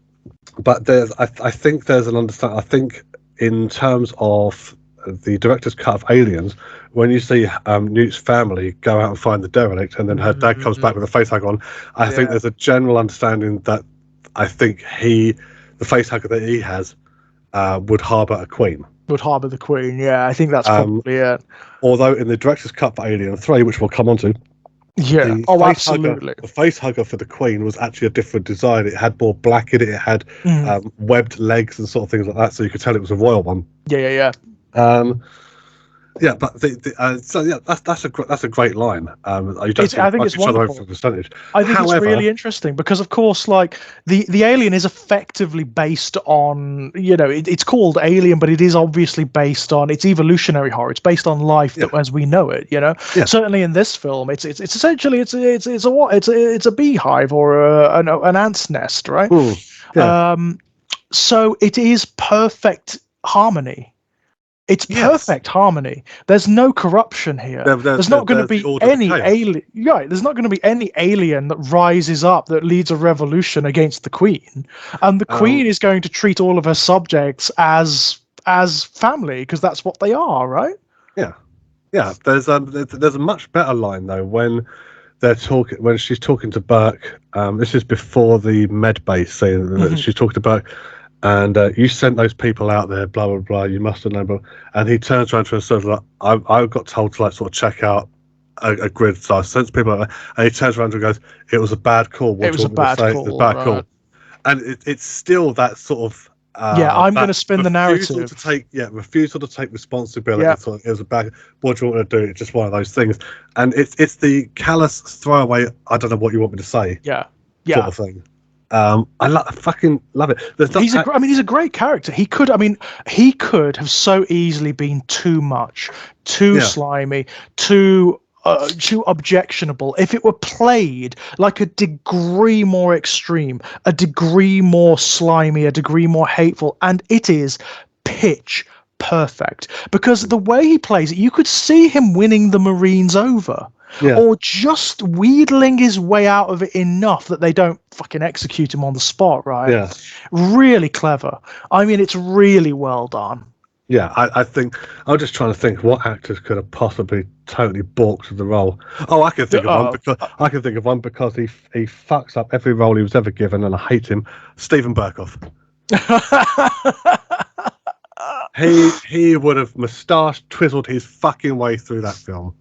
But I think there's an understanding. I think in terms of the director's cut of Aliens, when you see Newt's family go out and find the derelict, and then her dad comes back with a facehugger on, I think there's a general understanding that I think the facehugger that he has would harbour a queen. Would harbour the queen, yeah. I think that's probably it. Although in the director's cut for Alien 3, which we'll come on to, absolutely. The facehugger for the queen was actually a different design. It had more black in it. It had webbed legs and sort of things like that, so you could tell it was a royal one. Yeah. Yeah, but that's a great line. You don't I think it's wonderful. For percentage. I think it's really interesting because, of course, like the alien is effectively based on, it's called Alien, but it is obviously based on, it's evolutionary horror. It's based on life as we know it. Certainly in this film, it's essentially it's a beehive or an ant's nest, right? So it is perfect harmony. It's perfect harmony. There's no corruption here. There's not going to be any alien. There's not going to be any alien that rises up that leads a revolution against the queen, and the queen is going to treat all of her subjects as family, because that's what they are, right? Yeah. There's a much better line though when she's talking to Burke. This is before the med base scene. She's talking to Burke. And you sent those people out there, blah, blah, blah, you must have known. And he turns around to her and says, like, I got told to sort of check out a grid, so I sent people out there. And he turns around and goes, it was a bad call. It was a bad call. It was a bad call. And it's still that sort of... I'm going to spin the narrative. Refusal to take responsibility. Yeah. So it was a bad... What do you want to do? It's just one of those things. And it's the callous throwaway, I don't know what you want me to say. Yeah. Sort of thing. I fucking love it. He's a great character. He could have so easily been too much, too slimy, too objectionable if it were played like a degree more extreme, a degree more slimy, a degree more hateful, and it is pitch perfect because the way he plays it, you could see him winning the Marines over. Or just wheedling his way out of it enough that they don't fucking execute him on the spot, right? Yeah. Really clever. I mean, it's really well done. Yeah, I think I was just trying to think what actors could have possibly totally balked the role. Oh, I can think of one because he fucks up every role he was ever given, and I hate him. Stephen Burkoff. he would have moustache twizzled his fucking way through that film.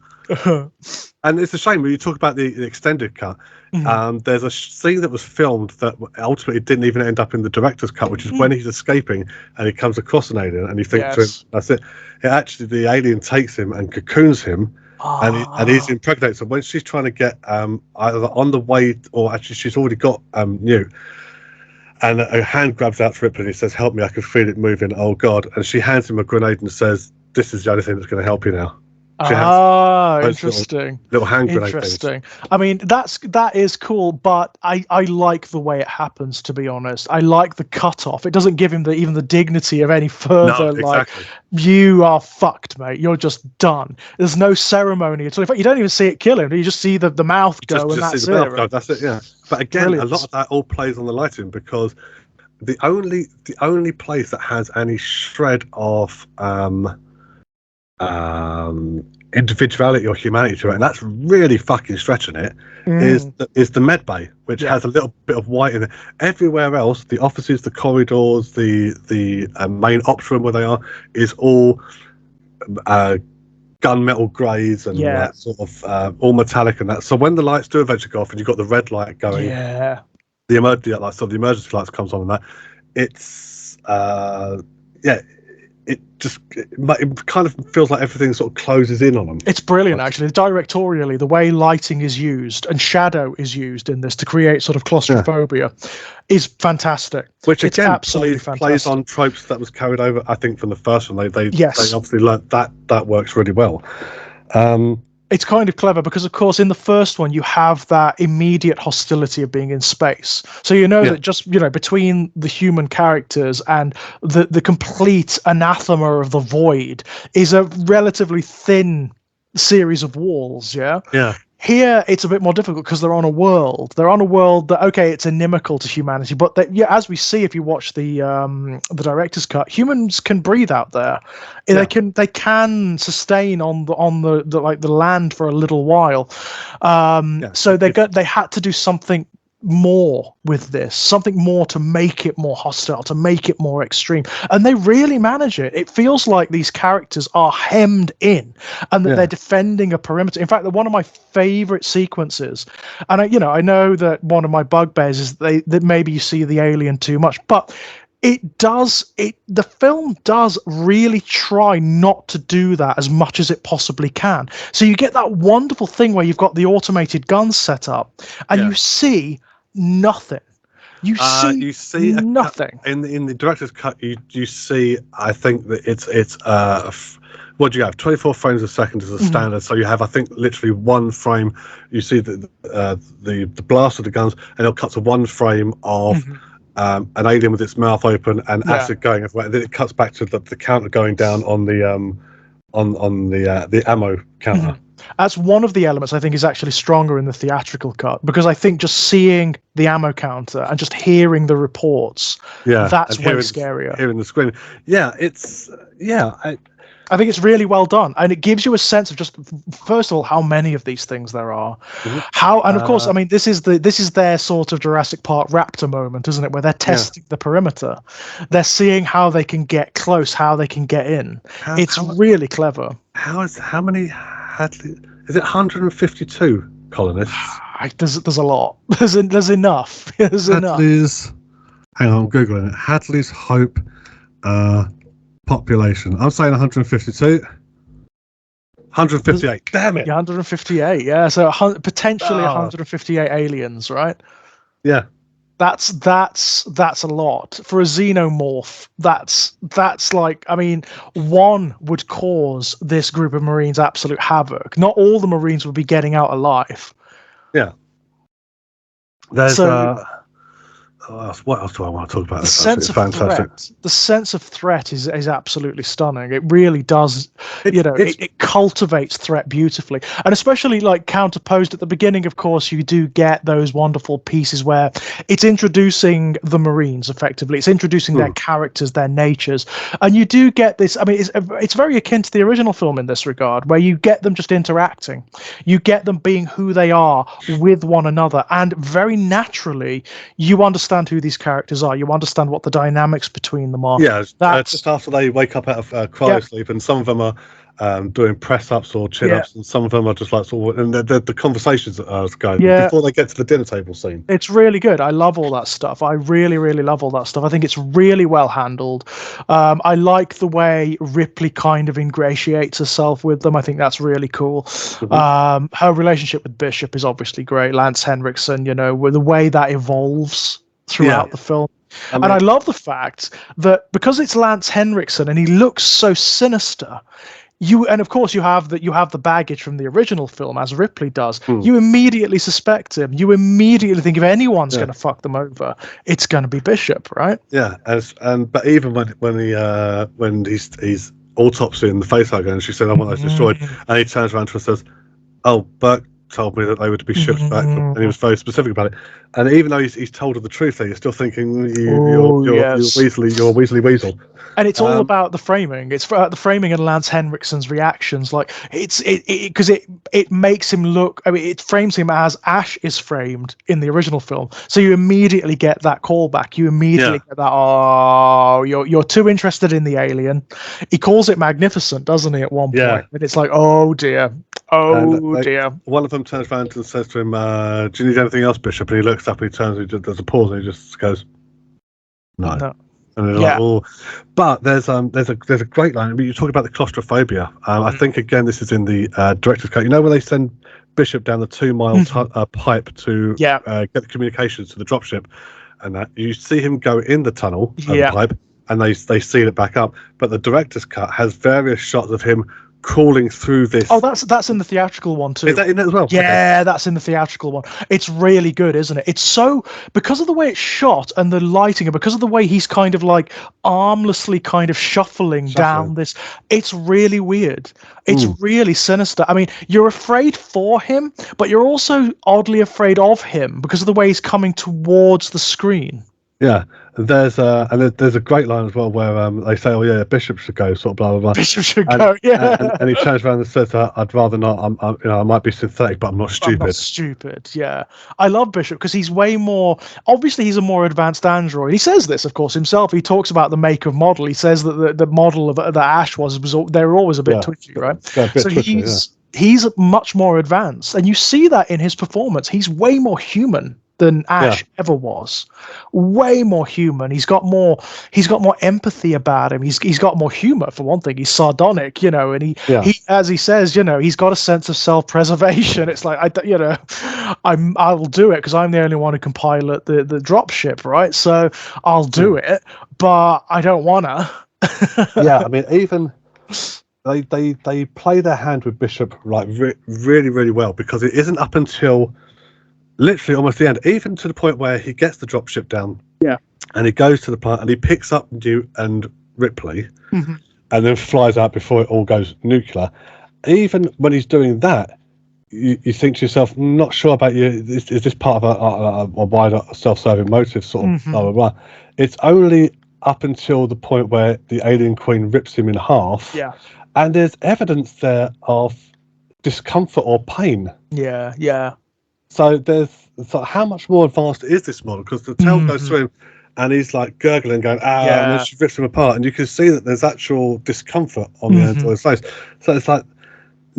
And it's a shame when you talk about the extended cut. There's a scene that was filmed that ultimately didn't even end up in the director's cut, which is when he's escaping and he comes across an alien, and you think to him, "That's it." Actually, the alien takes him and cocoons him, and he's impregnated. So when she's trying to get either on the way or actually she's already got Newt, and a hand grabs out for Ripley and he says, "Help me! I can feel it moving. Oh God!" And she hands him a grenade and says, "This is the only thing that's going to help you now." Interesting. Little hand grenade. Interesting. I mean, that is cool, but I like the way it happens. To be honest, I like the cutoff. It doesn't give him even the dignity of any further. No, like, you are fucked, mate. You're just done. There's no ceremony at all. In fact, you don't even see it kill him. You just see the mouth go, and that's it. Right? That's it. Yeah. But again, a lot of that all plays on the lighting because the only place that has any shred of individuality or humanity to it, and that's really fucking stretching it, is the med bay, which has a little bit of white in it. Everywhere else, the offices, the corridors, the main ops room where they are, is all gunmetal greys and that sort of all metallic and that. So when the lights do eventually go off and you've got the red light going, the emergency lights, so the emergency lights comes on and that, it's it kind of feels like everything sort of closes in on them. It's brilliant, actually. Directorially, the way lighting is used and shadow is used in this to create sort of claustrophobia is fantastic. Which again, absolutely plays on tropes that was carried over, I think, from the first one. They obviously learned that works really well. It's kind of clever because, of course, in the first one, you have that immediate hostility of being in space. So that just, between the human characters and the complete anathema of the void is a relatively thin series of walls, yeah? Yeah. Here, it's a bit more difficult because they're on a world. They're on a world that, okay, it's inimical to humanity, but as we see, if you watch the director's cut, humans can breathe out there. Yeah. They can sustain on the land for a little while. So they had to do something more with this, something more to make it more hostile, to make it more extreme, and they really manage it. It feels like these characters are hemmed in and that they're defending a perimeter. In fact, one of my favorite sequences, and I know that one of my bugbears is that maybe you see the alien too much, but the film does really try not to do that as much as it possibly can. So you get that wonderful thing where you've got the automated guns set up and you see nothing. You see nothing. In the director's cut, you see, I think that it's what do you have? 24 frames a second is a standard. So you have, I think, literally one frame. You see the blast of the guns, and it'll cut to one frame of an alien with its mouth open and acid going everywhere. And then it cuts back to the counter going down on the ammo counter. That's one of the elements I think is actually stronger in the theatrical cut, because I think just seeing the ammo counter and just hearing the reports, that's way scarier. Hearing the screaming. I think it's really well done, and it gives you a sense of just, first of all, how many of these things there are, and of course, I mean, this is their sort of Jurassic Park raptor moment, isn't it? Where they're testing the perimeter, they're seeing how they can get close, how they can get in. It's really clever. How many Hadley? Is it 152 colonists? There's a lot. There's enough. There's enough. Hang on, I'm googling it. Hadley's Hope. Population. I'm saying 152. 158. Damn it. 158. Yeah. So potentially 158 aliens, right? Yeah. That's a lot for a xenomorph. That's like, I mean, one would cause this group of Marines absolute havoc. Not all the Marines would be getting out alive. Yeah. There's what else do I want to talk about? The sense of threat is absolutely stunning. It really does. It cultivates threat beautifully, and especially like counterposed at the beginning. Of course, you do get those wonderful pieces where it's introducing the Marines effectively. It's introducing their characters, their natures, and you do get this. I mean, it's very akin to the original film in this regard, where you get them just interacting, you get them being who they are with one another, and very naturally, you understand who these characters are. You understand what the dynamics between them are. Yeah, just after they wake up out of cryo sleep, and some of them are doing press ups or chin ups, and some of them are just like sort of, and the conversations that are going before they get to the dinner table scene. It's really good. I love all that stuff. I really, really love all that stuff. I think it's really well handled. I like the way Ripley kind of ingratiates herself with them. I think that's really cool. Her relationship with Bishop is obviously great. Lance Henriksen, with the way that evolves throughout the film. And I love the fact that because it's Lance Henriksen and he looks so sinister, and of course you have the baggage from the original film, as Ripley does. You immediately suspect him. You immediately think if anyone's going to fuck them over, it's going to be Bishop, right? Yeah, but even when he's autopsying the face again, and she said, "I want those destroyed," and he turns around to her and says, "Oh, Burke told me that they were to be shipped back," and he was very specific about it. And even though he's told her the truth, there you're still thinking you're Weasley Weasel. And it's all about the framing. It's the framing and Lance Henriksen's reactions. Like because it makes him look. I mean, it frames him as Ash is framed in the original film. So you immediately get that callback. You immediately get that. Oh, you're too interested in the alien. He calls it magnificent, doesn't he? At one point, and it's like, oh dear, dear. One of them turns around and says to him, "Do you need anything else, Bishop?" And he looks up and he turns. There's a pause, and he just goes, "No." And they're like, oh. But there's a great line. I mean, you talk about the claustrophobia. I think again this is in the director's cut. When they send Bishop down the 2-mile pipe to get the communications to the dropship, and that you see him go in the tunnel the pipe, and they seal it back up. But the director's cut has various shots of him crawling through this. Oh, that's in the theatrical one too. Is that in it as well? Yeah, that's in the theatrical one. It's really good, isn't it? It's so, because of the way it's shot and the lighting, and because of the way he's kind of like armlessly kind of shuffling down this, it's really weird. It's really sinister. I mean, you're afraid for him, but you're also oddly afraid of him because of the way he's coming towards the screen. Yeah, there's a great line as well where they say, "Oh yeah, Bishop should go," sort of blah blah blah. Bishop should go, yeah. And he turns around and says, "I'd rather not. I might be synthetic, but I'm not stupid." I'm not stupid, yeah. I love Bishop because he's way more. Obviously, he's a more advanced android. He says this, of course, himself. He talks about the make of model. He says that the model of the Ash was they were always a bit twitchy, right? So twitchy, he's much more advanced, and you see that in his performance. He's way more human than Ash ever was. Way more human. He's got more empathy about him. He's got more humor, for one thing. He's sardonic, and he as he says, he's got a sense of self-preservation. It's like I'll do it because I'm the only one who can pilot the dropship, right? So I'll do it, but I don't wanna. Yeah, I mean, even they play their hand with Bishop like really, really well, because it isn't up until literally almost the end, even to the point where he gets the dropship down, and he goes to the plant and he picks up Newt and Ripley, and then flies out before it all goes nuclear. Even when he's doing that, you think to yourself, not sure about you. Is this part of a wider self-serving motive, sort of blah blah blah? It's only up until the point where the alien queen rips him in half, and there's evidence there of discomfort or pain. Yeah. So how much more advanced is this model? Because the tail goes through him, and he's like gurgling, going, and then she rips him apart, and you can see that there's actual discomfort on the android's face. So it's like,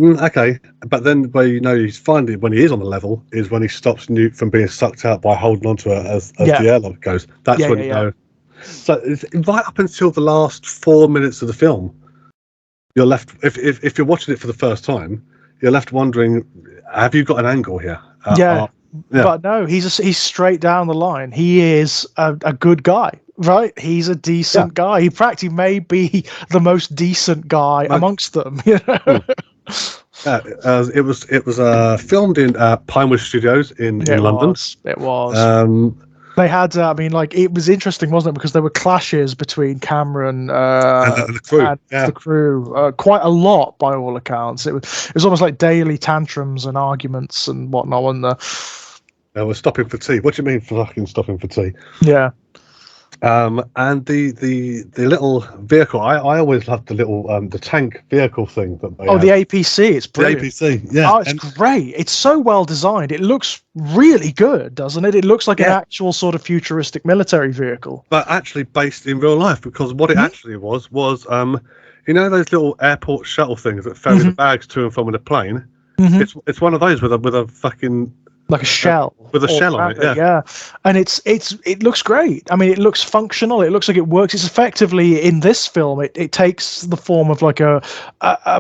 okay, but then where he's finally, when he is on the level, is when he stops Newt from being sucked out by holding onto her as the airlock goes. That's when you know. So it's right up until the last 4 minutes of the film, you're left. If you're watching it for the first time, you're left wondering, have you got an angle here? But no, he's straight down the line. He is a good guy, right? He's a decent guy. He practically may be the most decent guy amongst them. You know? It was filmed in Pinewood Studios in London. It was. They had, it was interesting, wasn't it? Because there were clashes between Cameron and the crew, quite a lot by all accounts. It was almost like daily tantrums and arguments and whatnot. We're stopping for tea. What do you mean fucking stopping for tea? Yeah. And the little vehicle, I always loved the little the tank vehicle thing that they had. The APC, it's brilliant. The APC, yeah. Oh, it's great. It's so well designed. It looks really good, doesn't it? It looks like an actual sort of futuristic military vehicle. But actually based in real life, because what it actually was you know those little airport shuttle things that ferry the bags to and from in a plane? It's one of those with a fucking like a shell with a shell on it, and it looks great. I mean, it looks functional. It looks like it works. It's effectively, in this film, it takes the form of like a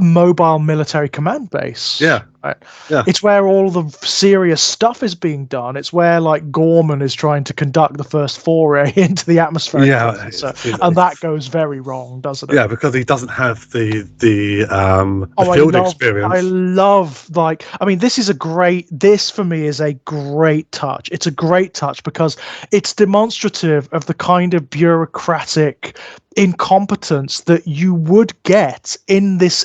mobile military command base. Right? Yeah, it's where all the serious stuff is being done. It's where like Gorman is trying to conduct the first foray into the atmosphere. And that goes very wrong, doesn't it? Yeah, because he doesn't have the field experience. I love this for me is a great touch. It's a great touch because it's demonstrative of the kind of bureaucratic incompetence that you would get in this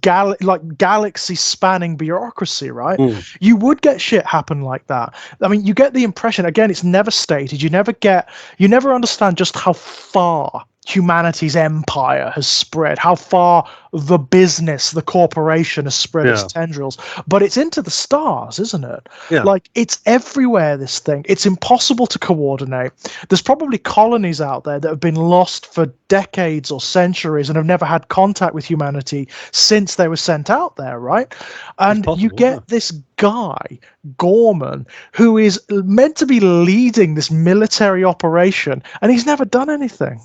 galaxy spanning bureaucracy, right? You would get shit happen like that. I mean, you get the impression, again, it's never stated, you never understand just how far humanity's empire has spread, how far the business, the corporation has spread its tendrils, but it's into the stars, isn't it? Like, it's everywhere, this thing. It's impossible to coordinate. There's probably colonies out there that have been lost for decades or centuries and have never had contact with humanity since they were sent out there, right? And you get this guy, Gorman, who is meant to be leading this military operation, and he's never done anything.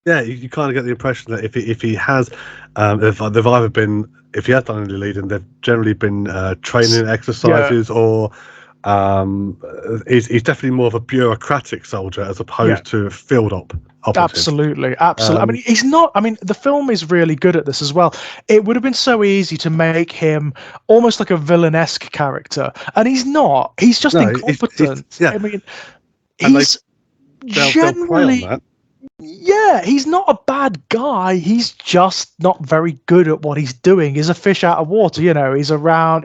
Yeah, you kind of get the impression that if he has, if he has done any leading, they've generally been training exercises, or he's definitely more of a bureaucratic soldier as opposed to a field operative. Absolutely. I mean, he's not. I mean, the film is really good at this as well. It would have been so easy to make him almost like a villainesque character, and he's not. He's just incompetent. I mean, he's generally. Yeah, he's not a bad guy. He's just not very good at what he's doing. He's a fish out of water, you know. He's a round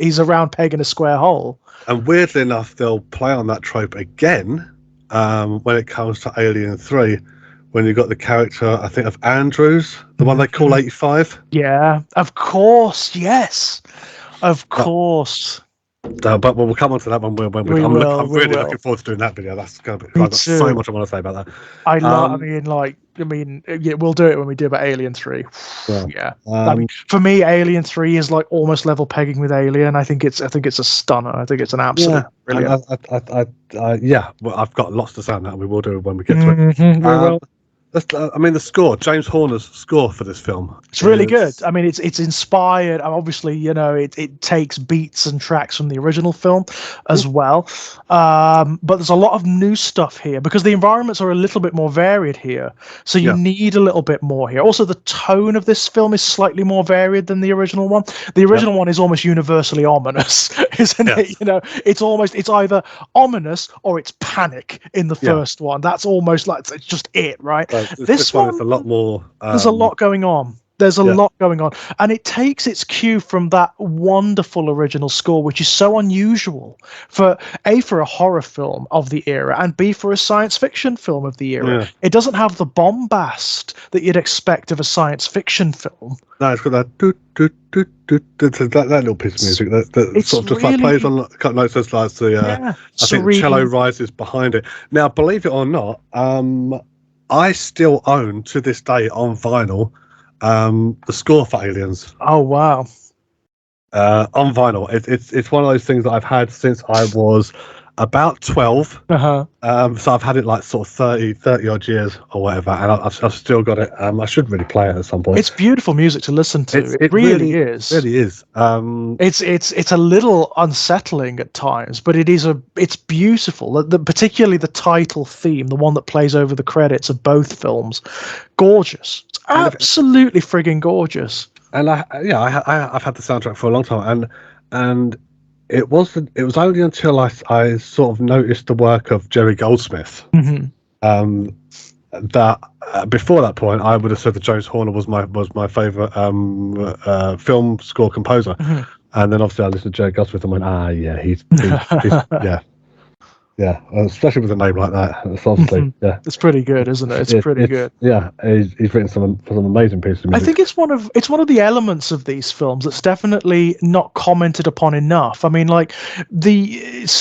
peg in a square hole. And weirdly enough, they'll play on that trope again when it comes to Alien 3, when you've got the character, I think, of Andrews, the one they call 85. Yeah, of course, yes. Of course. But we'll come on to that one when I'm really looking forward to doing that video. That's going to be. I've got so much I want to say about that. We'll do it when we do about Alien 3. I mean, for me, Alien 3 is like almost level pegging with Alien. I think it's a stunner. I think it's an absolute brilliant. Well, I've got lots to say on that. We will do it when we get to it. I mean, the score, James Horner's score for this film. It's really good. I mean, it's inspired. Obviously, you know, it takes beats and tracks from the original film as well. But there's a lot of new stuff here because the environments are a little bit more varied here. So you need a little bit more here. Also, the tone of this film is slightly more varied than the original one. The original one is almost universally ominous, isn't it? You know, it's either ominous or it's panic in the first one. That's almost like it's just it, right? This one is a lot more. There's a lot going on. There's a lot going on. And it takes its cue from that wonderful original score, which is so unusual for A, for a horror film of the era, and B, for a science fiction film of the era. Yeah. It doesn't have the bombast that you'd expect of a science fiction film. No, it's got that little piece of music that sort of just like plays on a couple of notes. Like I think the cello rises behind it. Now, believe it or not, I still own to this day on vinyl the score for Aliens. Oh wow! On vinyl, it's one of those things that I've had since I was About 12. Uh-huh. So I've had it like sort of 30 odd years or whatever, and I've still got it. I should really play it at some point. It's beautiful music to listen to. It really is. Really is. It's a little unsettling at times, but it's beautiful. Particularly the title theme, the one that plays over the credits of both films, gorgeous. It's absolutely frigging gorgeous. And I've had the soundtrack for a long time, and it wasn't. It was only until I sort of noticed the work of Jerry Goldsmith, that before that point I would have said that James Horner was my favorite film score composer, and then obviously I listened to Jerry Goldsmith and went, he's yeah, especially with a name like that. It's obviously, it's pretty good, isn't it? It's pretty good. Yeah, he's written some amazing pieces of music. I think it's one of the elements of these films that's definitely not commented upon enough. I mean, like it's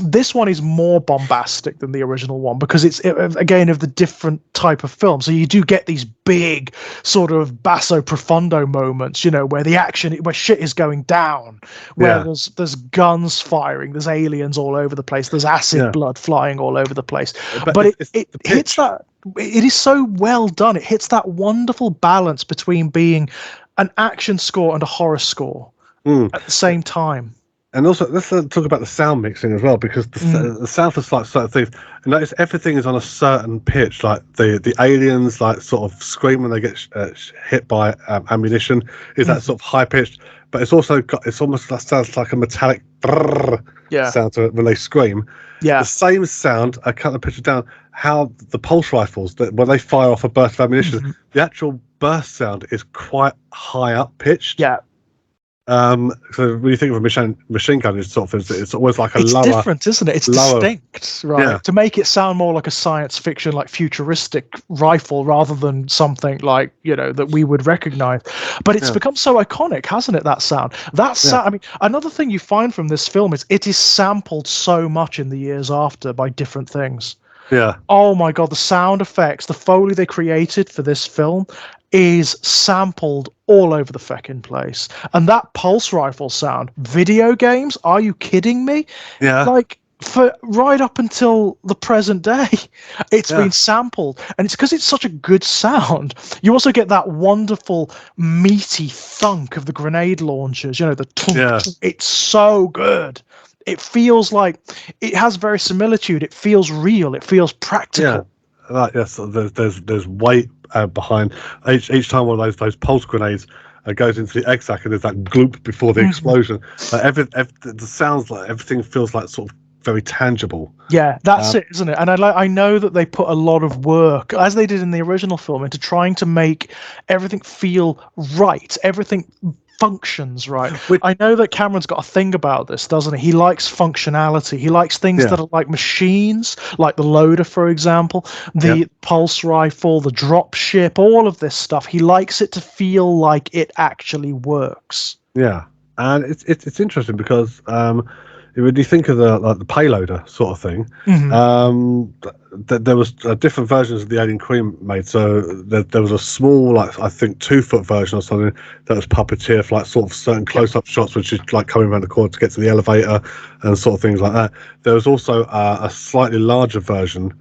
this one is more bombastic than the original one because it's again of the different type of film. So you do get these big sort of basso profundo moments, where the action, where shit is going down, where there's guns firing, there's aliens all over the place, there's acid blood flying all over the place, but it hits that. It is so well done. It hits that wonderful balance between being an action score and a horror score at the same time. And also, let's talk about the sound mixing as well, because the sound for like certain things. And notice everything is on a certain pitch. Like the aliens, like sort of scream when they get hit by ammunition, is that sort of high pitched. But it's also it's almost sounds like a metallic sound to it when they scream. Yeah, the same sound a couple of pitches down. How the pulse rifles, that when they fire off a burst of ammunition, the actual burst sound is quite high up pitched. Yeah. So when you think of a machine gun, it's always like it's lower. It's different, isn't it? It's lower, distinct, right? Yeah. To make it sound more like a science fiction, like futuristic rifle, rather than something like that we would recognize. But it's become so iconic, hasn't it? That sound. I mean, another thing you find from this film is it is sampled so much in the years after by different things. Yeah. Oh my God, the sound effects, the Foley they created for this film is sampled all over the feckin' place. And that pulse rifle sound, video games, are you kidding me? Yeah. Like, for right up until the present day, it's been sampled. And it's because it's such a good sound. You also get that wonderful meaty thunk of the grenade launchers, the tunk. It's so good. It feels like it has verisimilitude. It feels real. It feels practical. Yeah, so there's weight behind each time one of those pulse grenades goes into the exac, and there's that gloop before the explosion. The sounds like everything feels like sort of very tangible. Yeah, that's it, isn't it? And I know that they put a lot of work, as they did in the original film, into trying to make everything feel right. Everything functions right. I know that Cameron's got a thing about this, doesn't he? He likes functionality. He likes things that are like machines, like the loader, for example, the pulse rifle, the drop ship, all of this stuff. He likes it to feel like it actually works. Yeah, and it's interesting because when you think of the payloader sort of thing, there was different versions of the Alien Queen made. So there was a small, like I think 2-foot version or something that was puppeteer for like sort of certain close-up shots, which is like coming around the corner to get to the elevator and sort of things like that. There was also a slightly larger version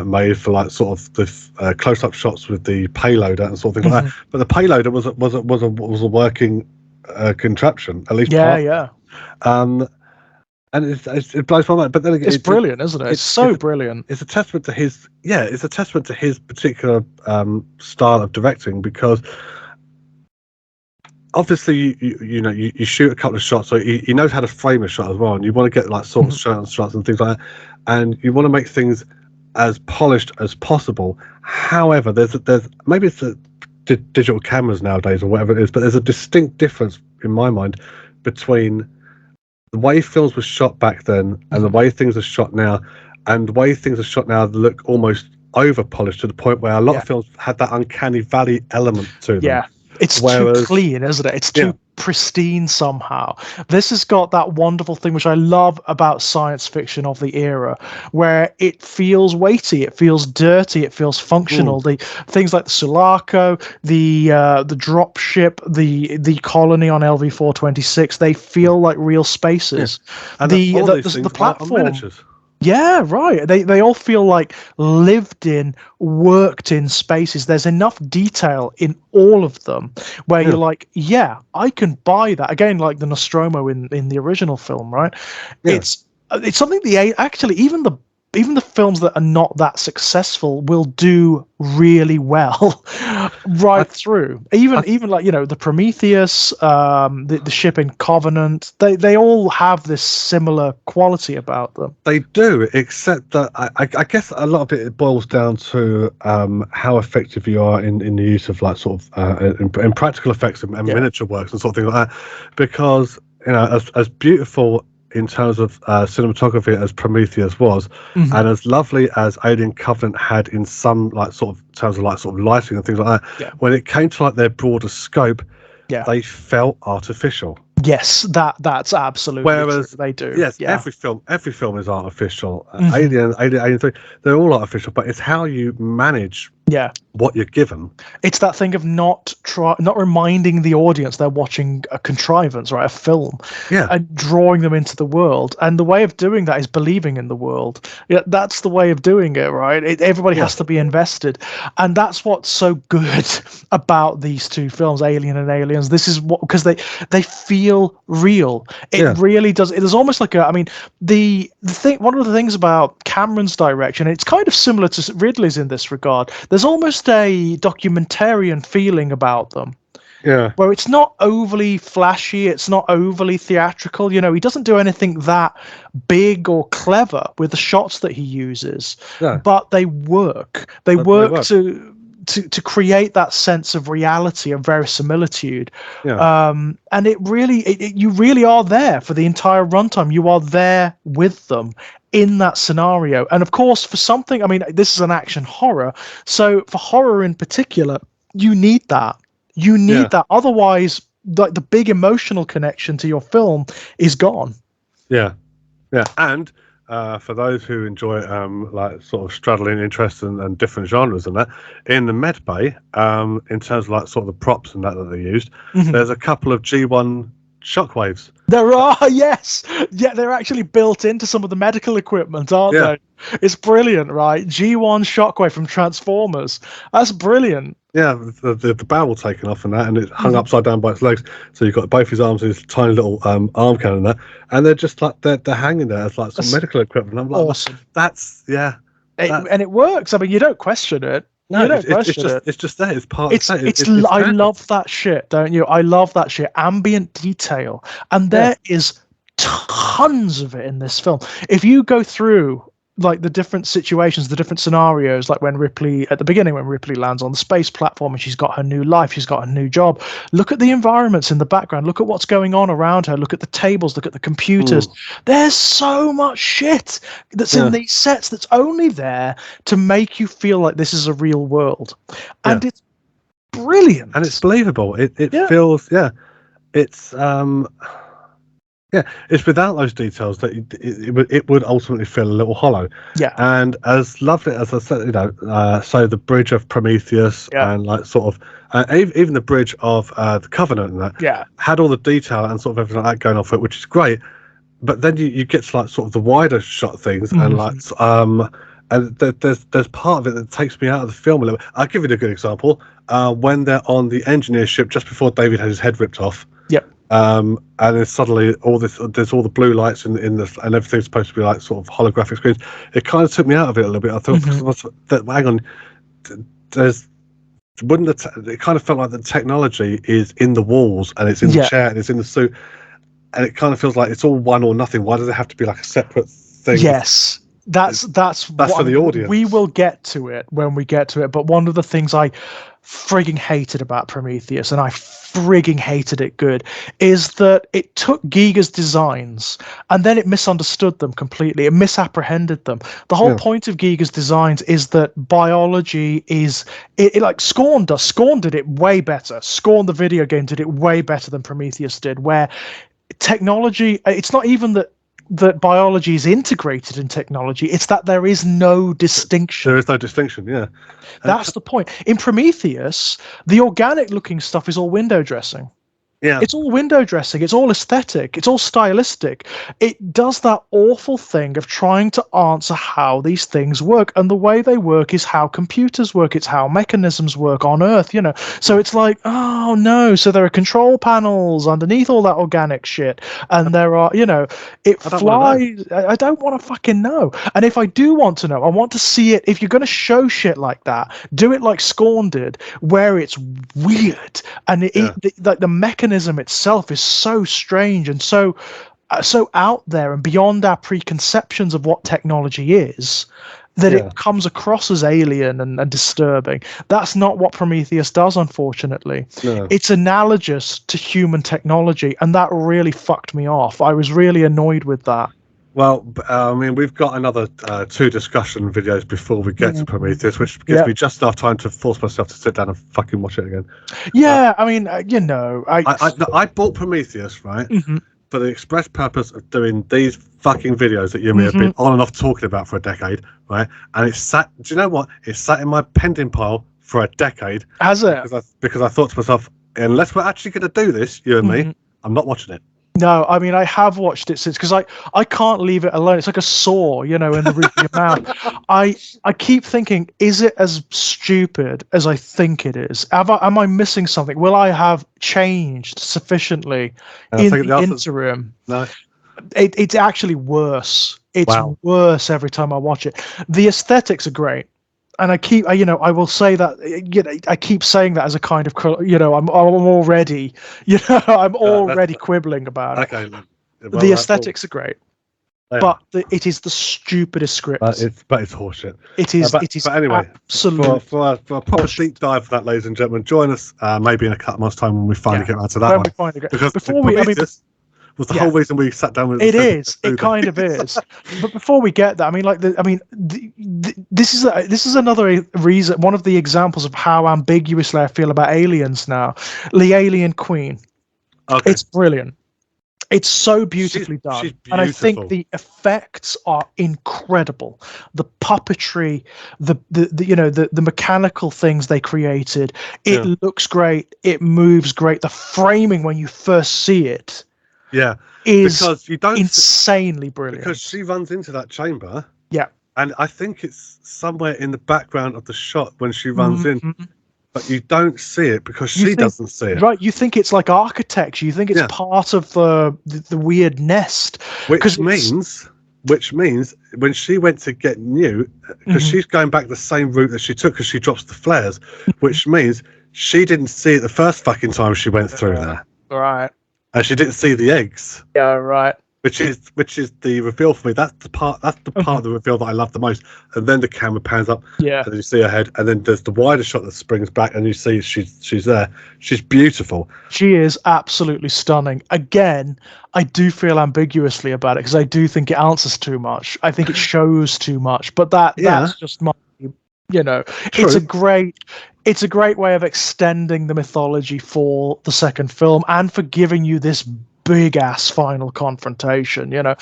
made for like sort of the close-up shots with the payloader and sort of things like that. But the payloader was a working contraption, at least. And it blows my mind. But then again, it's brilliant, isn't it? It's so brilliant. It's a testament to his particular style of directing, because obviously you shoot a couple of shots, so he knows how to frame a shot as well, and you want to get like sort of shots and things like that, and you want to make things as polished as possible. However, there's maybe it's the digital cameras nowadays or whatever it is, but there's a distinct difference in my mind between the way films were shot back then and the way things are shot now, and the way things are shot now look almost over polished to the point where a lot of films had that uncanny valley element to them. Yeah, it's too clean, isn't it? It's too pristine somehow. This has got that wonderful thing which I love about science fiction of the era, where it feels weighty, it feels dirty, it feels functional. The things like the Sulaco, the drop ship, the colony on LV-426, they feel like real spaces. And the platform. Miniatures. Yeah, right. They all feel like lived in, worked in spaces. There's enough detail in all of them where you're like, yeah, I can buy that. Again, like the Nostromo in the original film, right? Yeah. It's something even the films that are not that successful will do really well through. Even like, you know, the Prometheus, the ship in Covenant, they all have this similar quality about them. They do, except that I guess a lot of it boils down to how effective you are in the use of like sort of in practical effects and miniature works and sort of things like that. Because, you know, as beautiful in terms of cinematography as Prometheus was, and as lovely as Alien Covenant had in some like sort of terms of like sort of lighting and things like that, when it came to like their broader scope, they felt artificial. Yes, that's absolutely true. They do. Yes, every film is artificial. Alien 3, they're all artificial, but it's how you manage what you're given. It's that thing of not reminding the audience they're watching a contrivance, right? A film, and drawing them into the world. And the way of doing that is believing in the world. Yeah, that's the way of doing it, right? Everybody has to be invested, and that's what's so good about these two films, Alien and Aliens. This is what, because they feel real. It really does. It is almost like the thing. One of the things about Cameron's direction, it's kind of similar to Ridley's in this regard. There's almost a documentarian feeling about them. Yeah. Where it's not overly flashy, it's not overly theatrical. You know, he doesn't do anything that big or clever with the shots that he uses. Yeah. But they work. They work to create that sense of reality and verisimilitude. Yeah. And it really, you really are there for the entire runtime. You are there with them in that scenario. And of course, for something, I mean, this is an action horror. So for horror in particular, you need that. You need that. Otherwise, like the big emotional connection to your film is gone. Yeah. Yeah. And for those who enjoy like sort of straddling interests and different genres and that, in the med bay, in terms of like sort of the props and that they used, there's a couple of G1 shockwaves. There are, yes. Yeah, they're actually built into some of the medical equipment, aren't they? It's brilliant, right? G1 shockwave from Transformers. That's brilliant. Yeah, the barrel taken off and that, and it's hung upside down by its legs. So you've got both his arms and his tiny little arm cannon there, and they're just like they're hanging there as like some medical equipment. I'm like, awesome. That's and it works. I mean, you don't question it. No, it's just there. It's part of it. I love that shit, don't you? I love that shit. Ambient detail. And there is tons of it in this film. If you go through like the different situations, the different scenarios, like when Ripley, at the beginning, when Ripley lands on the space platform and she's got her new life, she's got a new job. Look at the environments in the background. Look at what's going on around her. Look at the tables. Look at the computers. There's so much shit that's in these sets that's only there to make you feel like this is a real world. And it's brilliant. And it's believable. It feels, it's, it's without those details that it would ultimately feel a little hollow. Yeah. And as lovely as I said, you know, so the bridge of Prometheus and like sort of even the bridge of the Covenant and that had all the detail and sort of everything like that going off it, which is great. But then you get to like sort of the wider shot things and like and there's part of it that takes me out of the film a little bit. I'll give you a good example. When they're on the engineer ship just before David had his head ripped off. Yep. And then suddenly there's all the blue lights in the and everything's supposed to be like sort of holographic screens. It kind of took me out of it a little bit. I thought, hang on, it kind of felt like the technology is in the walls and it's in the chair and it's in the suit, and it kind of feels like it's all one or nothing. Why does it have to be like a separate thing? Yes. That's for the audience. We will get to it when we get to it. But one of the things I frigging hated about Prometheus, and I frigging hated it good, is that it took Giger's designs and then it misunderstood them completely. It misapprehended them. The whole point of Giger's designs is that biology is it like Scorn did it way better. Scorn the video game did it way better than Prometheus did, where technology, it's not even that biology is integrated in technology, it's that there is no distinction. There is no distinction, yeah. That's the point. In Prometheus, the organic looking stuff is all window dressing. Yeah. It's all window dressing. It's all aesthetic. It's all stylistic. It does that awful thing of trying to answer how these things work. And the way they work is how computers work. It's how mechanisms work on Earth, you know. So it's like, oh no. So there are control panels underneath all that organic shit. And there are, you know, it flies. I don't want to fucking know. And if I do want to know, I want to see it. If you're going to show shit like that, do it like Scorn did, where it's weird. And like the mechanism itself is so strange and so out there and beyond our preconceptions of what technology is, that it comes across as alien and disturbing. That's not what Prometheus does, unfortunately. No. It's analogous to human technology, and that really fucked me off. I was really annoyed with that. Well, I mean, we've got another 2 discussion videos before we get to Prometheus, which gives me just enough time to force myself to sit down and fucking watch it again. Yeah, I mean, you know, I bought Prometheus, right, for the express purpose of doing these fucking videos that you and me have been on and off talking about for a decade, right? And it's sat. Do you know what? It's sat in my pending pile for a decade. Has it? Because I thought to myself, unless we're actually going to do this, you and me, I'm not watching it. No, I mean, I have watched it since, because I can't leave it alone. It's like a saw, you know, in the roof of your mouth. I keep thinking, is it as stupid as I think it is? Am I missing something? Will I have changed sufficiently in the interim? No. It's actually worse. It's worse every time I watch it. The aesthetics are great. And I will say that, you know, I keep saying that as a kind of, you know, I'm already, you know, I'm already quibbling about it. Okay. Well, the aesthetics are great, but it is the stupidest script. But it's horseshit. It is. It is. But anyway, absolutely. For a proper deep dive for that, ladies and gentlemen, join us maybe in a couple months' time when we finally get around to that one. Because before was the whole reason we sat down with it. It kind of is. But before we get that, this is another reason, one of the examples of how ambiguously I feel about aliens now. The Alien Queen. Okay. It's brilliant. It's so beautifully done. And I think the effects are incredible. The puppetry, the mechanical things they created, it looks great, it moves great. The framing when you first see it, is because you don't insanely brilliant. Because she runs into that chamber. Yeah. And I think it's somewhere in the background of the shot when she runs in. But you don't see it because she doesn't see it. Right, you think it's like architecture. You think it's part of the weird nest. Which means when she went to get Newt, because she's going back the same route that she took because she drops the flares, which means she didn't see it the first fucking time she went through there. Right. And she didn't see the eggs. Yeah, right. Which is the reveal for me. That's the part of the reveal that I love the most. And then the camera pans up, and then you see her head, and then there's the wider shot that springs back, and you see she's there. She's beautiful. She is absolutely stunning. Again, I do feel ambiguously about it because I do think it answers too much. I think it shows too much. But that's just my, you know, True. It's a great way of extending the mythology for the second film and for giving you this big ass final confrontation, you know.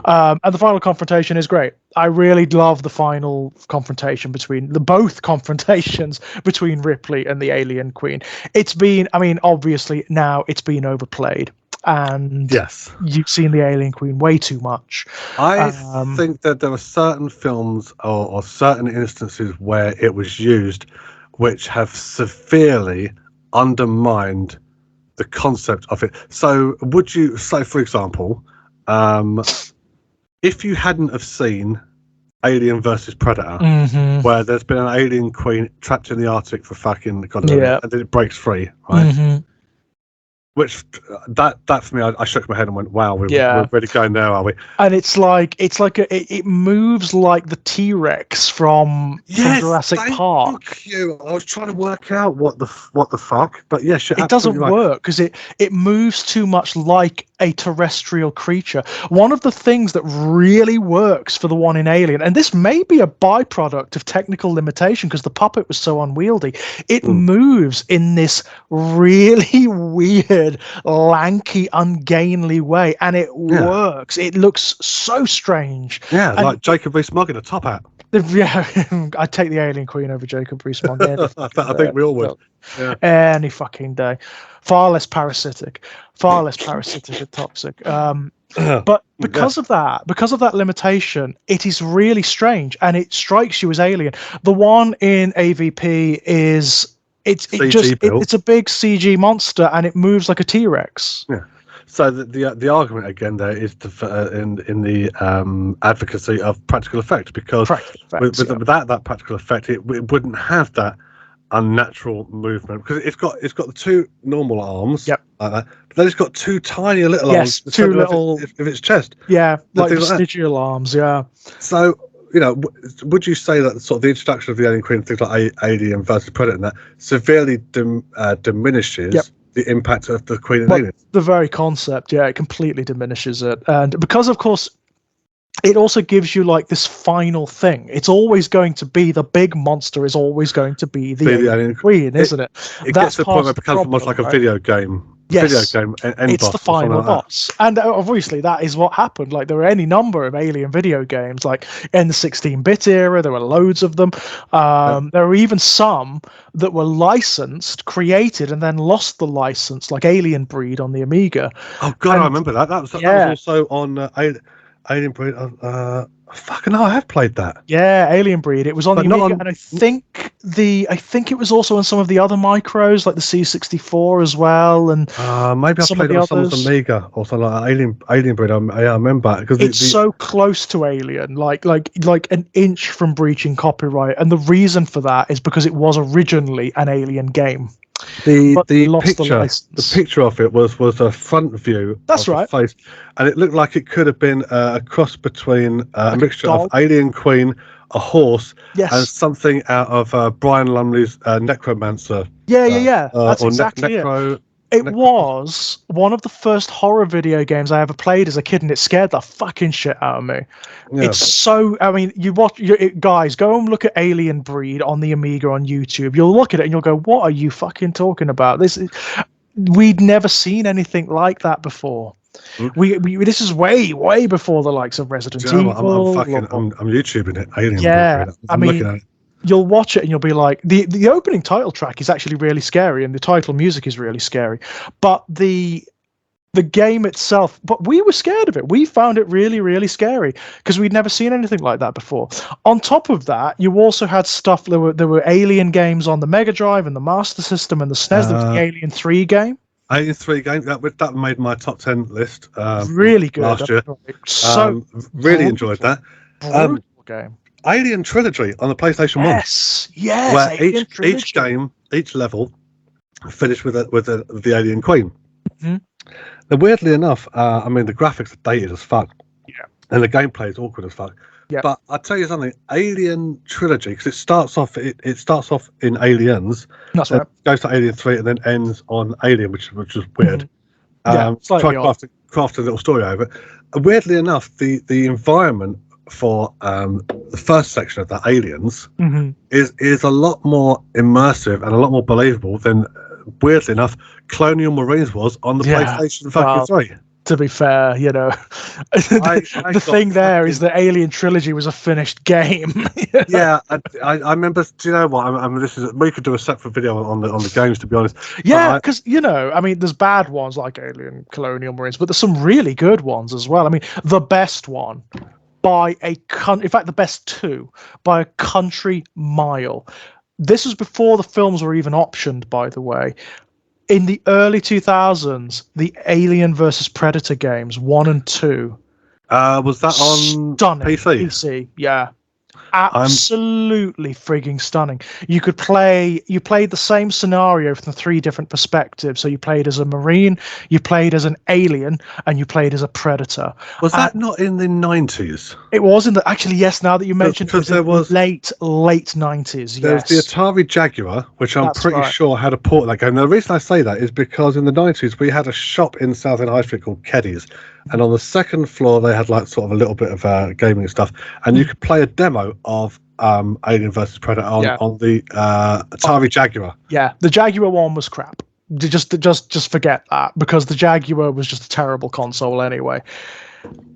And the final confrontation is great. I really love the final confrontation between both confrontations between Ripley and the Alien Queen. It's been, obviously now it's been overplayed, and you've seen the Alien Queen way too much. I think that there are certain films or certain instances where it was used which have severely undermined the concept of it. So would you say, for example, if you hadn't have seen Alien versus Predator, where there's been an alien queen trapped in the Arctic for fucking God, and then it breaks free, right? Which that for me, I shook my head and went, "Wow, we're really going there, are we?" And it moves like the T-Rex from Jurassic Park. Thank you. I was trying to work out what the fuck, but yes, it doesn't work because it moves too much like a terrestrial creature. One of the things that really works for the one in Alien, and this may be a byproduct of technical limitation because the puppet was so unwieldy, it moves in this really weird, lanky, ungainly way, and it works. It looks so strange. Yeah, and like Jacob Rees-Mogg in a top hat. Yeah, I'd take the Alien Queen over Jacob Rees-Mogg. I think we all would. Yeah. Any fucking day. Far less parasitic and toxic. But because of that limitation, it is really strange, and it strikes you as alien. The one in AVP is it's a big CG monster, and it moves like a T-Rex. Yeah. So the argument again there is in the advocacy of practical effect, because without that practical effect, it wouldn't have that unnatural movement, because it's got the two normal arms, like that, but then it's got two tiny little arms, two little of its chest, like vestigial arms. So would you say that sort of the introduction of the Alien Queen, things like Alien versus Predator, and that severely diminishes the impact of the Queen and Alien? The very concept, it completely diminishes it, and because of course it also gives you like this final thing. It's always going to be the big monster is always going to be the Alien Queen, isn't it? It gets to the point where it becomes almost like a video game. It's the final boss, and obviously that is what happened. Like there were any number of Alien video games, like in the 16-bit era, there were loads of them. There were even some that were licensed, created, and then lost the license, like Alien Breed on the Amiga. Oh god, I remember that. That was also on Alien Breed. Fucking hell, I have played that. Yeah, Alien Breed. It was on the Amiga, and I think it was also on some of the other micros, like the C64 as well, and maybe I played it on someone's Amiga or something like that. Alien Breed. I remember because it's so close to Alien, like an inch from breaching copyright, and the reason for that is because it was originally an Alien game. The picture of it was a front view. That's right. The face, and it looked like it could have been a cross between a mixture of Alien Queen, a horse, and something out of Brian Lumley's Necromancer. That's exactly it. It was one of the first horror video games I ever played as a kid, and it scared the fucking shit out of me. Yeah. It's so, I mean, guys, go and look at Alien Breed on the Amiga on YouTube. You'll look at it and you'll go, what are you fucking talking about? We'd never seen anything like that before. This is way before the likes of Resident Evil. I'm YouTubing it. Alien Breed. I'm looking at it. You'll watch it and you'll be like, the opening title track is actually really scary, and the title music is really scary, but the game itself, but we were scared of it. We found it really, really scary because we'd never seen anything like that before. On top of that, you also had stuff, there were Alien games on the Mega Drive and the Master System and the SNES. There was the Alien 3 game. Alien 3 game, that made my top 10 list. Really good. Last year. So really enjoyed that. Brutal game. Alien Trilogy on the PlayStation 1. Yes, where each game, each level, finished with the Alien Queen. Mm-hmm. Now, weirdly enough, I mean the graphics are dated as fuck. Yeah. And the gameplay is awkward as fuck. Yeah. But I'll tell you something, Alien Trilogy, because it starts off in Aliens. That's right. Goes to Alien 3 and then ends on Alien, which is weird. Slightly try to craft a little story over it. Weirdly enough, the environment for the first section of the Aliens is a lot more immersive and a lot more believable than, weirdly enough, Colonial Marines was on the PlayStation 3. To be fair, the thing there is that Alien Trilogy was a finished game. Yeah, I remember. Do you know what? I mean, we could do a separate video on the games, to be honest. Yeah, because I mean, there's bad ones like Alien Colonial Marines, but there's some really good ones as well. I mean, the best one in fact, the best two by a country mile. This was before the films were even optioned, by the way. In the early 2000s, the Alien versus Predator games 1 and 2. Was that on stunning PC? PC, yeah. Absolutely frigging stunning. You played the same scenario from 3 different perspectives. So you played as a Marine, you played as an alien, and you played as a predator. Was that not in the 90s? It was actually, yes, now that you mentioned it, because there was late 90s. There was the Atari Jaguar, which I'm pretty sure had a port of that game. Now, the reason I say that is because in the 90s we had a shop in Southend High Street called Keddy's, and on the second floor they had like sort of a little bit of gaming stuff, and you could play a demo of Alien versus Predator on the Atari Jaguar. Yeah, the Jaguar one was crap. Just forget that, because the Jaguar was just a terrible console anyway.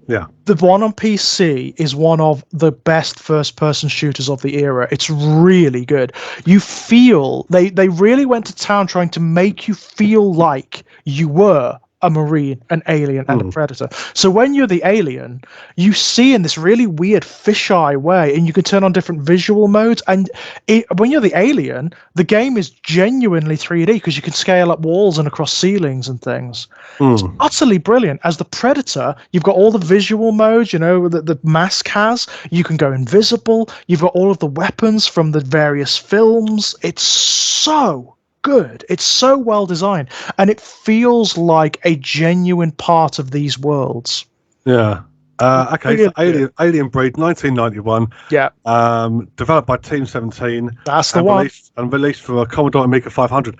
Yeah, the one on PC is one of the best first-person shooters of the era. It's really good. You feel they really went to town trying to make you feel like you were a Marine, an alien, and a predator. So when you're the alien, you see in this really weird fisheye way, and you can turn on different visual modes. And when you're the alien, the game is genuinely 3D because you can scale up walls and across ceilings and things. It's utterly brilliant. As the predator, you've got all the visual modes, that the mask has. You can go invisible. You've got all of the weapons from the various films. It's so good. It's so well designed, and it feels like a genuine part of these worlds. Yeah. Okay, so Alien Breed, 1991. Yeah. Developed by Team 17. That's the one. Released for a Commodore Amiga 500.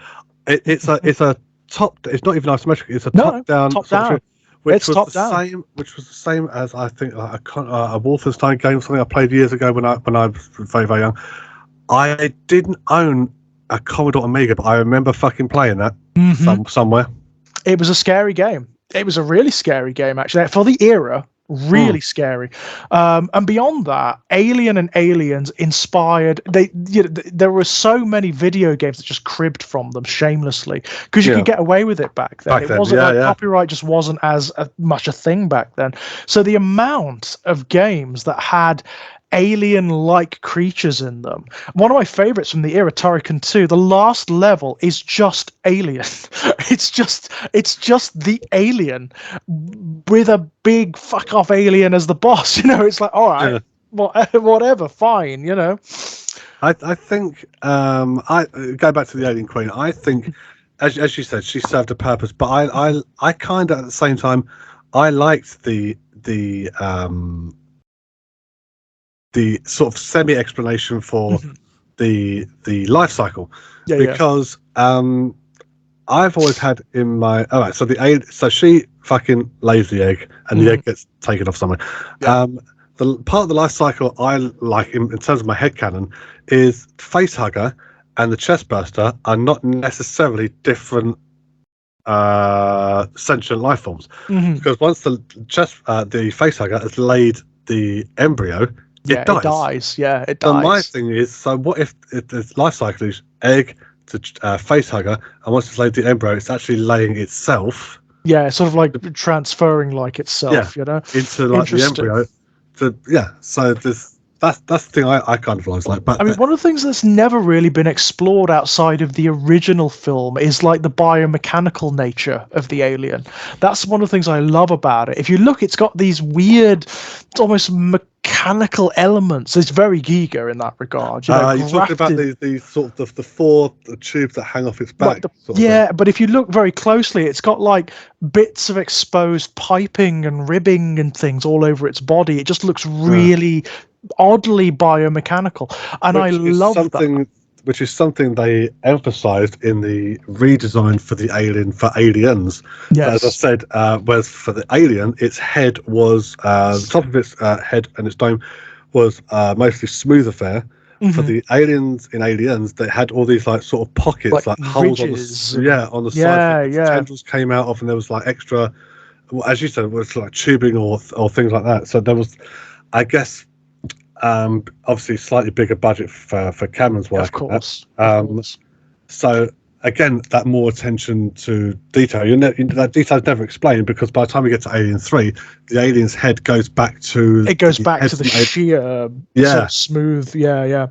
It's a top. It's not even isometric. It's a top down. Which was the same as, I think, a Wolfenstein game, something I played years ago when I was very, very young. I didn't own a Commodore Amiga, but I remember fucking playing that somewhere. It was a scary game. It was a really scary game, actually, for the era. Really scary. And beyond that, Alien and Aliens inspired. There were so many video games that just cribbed from them shamelessly because you could get away with it back then. It wasn't copyright just wasn't as much a thing back then. So the amount of games that had alien-like creatures in them. One of my favorites from the era, Turrican 2, the last level is just alien. It's just the alien with a big fuck off alien as the boss. It's like, all right, whatever, fine. I think I go back to the Alien Queen. I think, as you said, she served a purpose, but I kind of at the same time I liked the sort of semi-explanation for the life cycle, because I've always had in my so she fucking lays the egg and the egg gets taken off somewhere. The part of the life cycle I like in terms of my headcanon is facehugger and the chestburster are not necessarily different sentient life forms, because once the facehugger has laid the embryo, it dies. It dies. So my thing is, so what if the life cycle is egg to facehugger, and once it's laid the embryo, it's actually laying itself. Yeah, sort of like transferring like itself, into like the embryo. So that's the thing I kind of like. But I mean, one of the things that's never really been explored outside of the original film is like the biomechanical nature of the alien. That's one of the things I love about it. If you look, it's got these weird, almost mechanical elements. It's very Giga in that regard. You're talking about the sort of the 4 tubes that hang off its back. But if you look very closely, it's got like bits of exposed piping and ribbing and things all over its body. It just looks really oddly biomechanical, and I love that. Which is something they emphasized in the redesign for the Alien for Aliens. As I said, whereas for the Alien, its head was the top of its head and its dome was mostly smooth affair. For the Aliens in Aliens, they had all these like sort of pockets, like holes on the side. Tendrils came out of, and there was like extra, as you said, it was like tubing or things like that. So there was, I guess, obviously slightly bigger budget for Cameron's work. Of course. So again, that more attention to detail. That detail is never explained, because by the time we get to Alien 3, the alien's head goes back to the sheer, sort of smooth. No,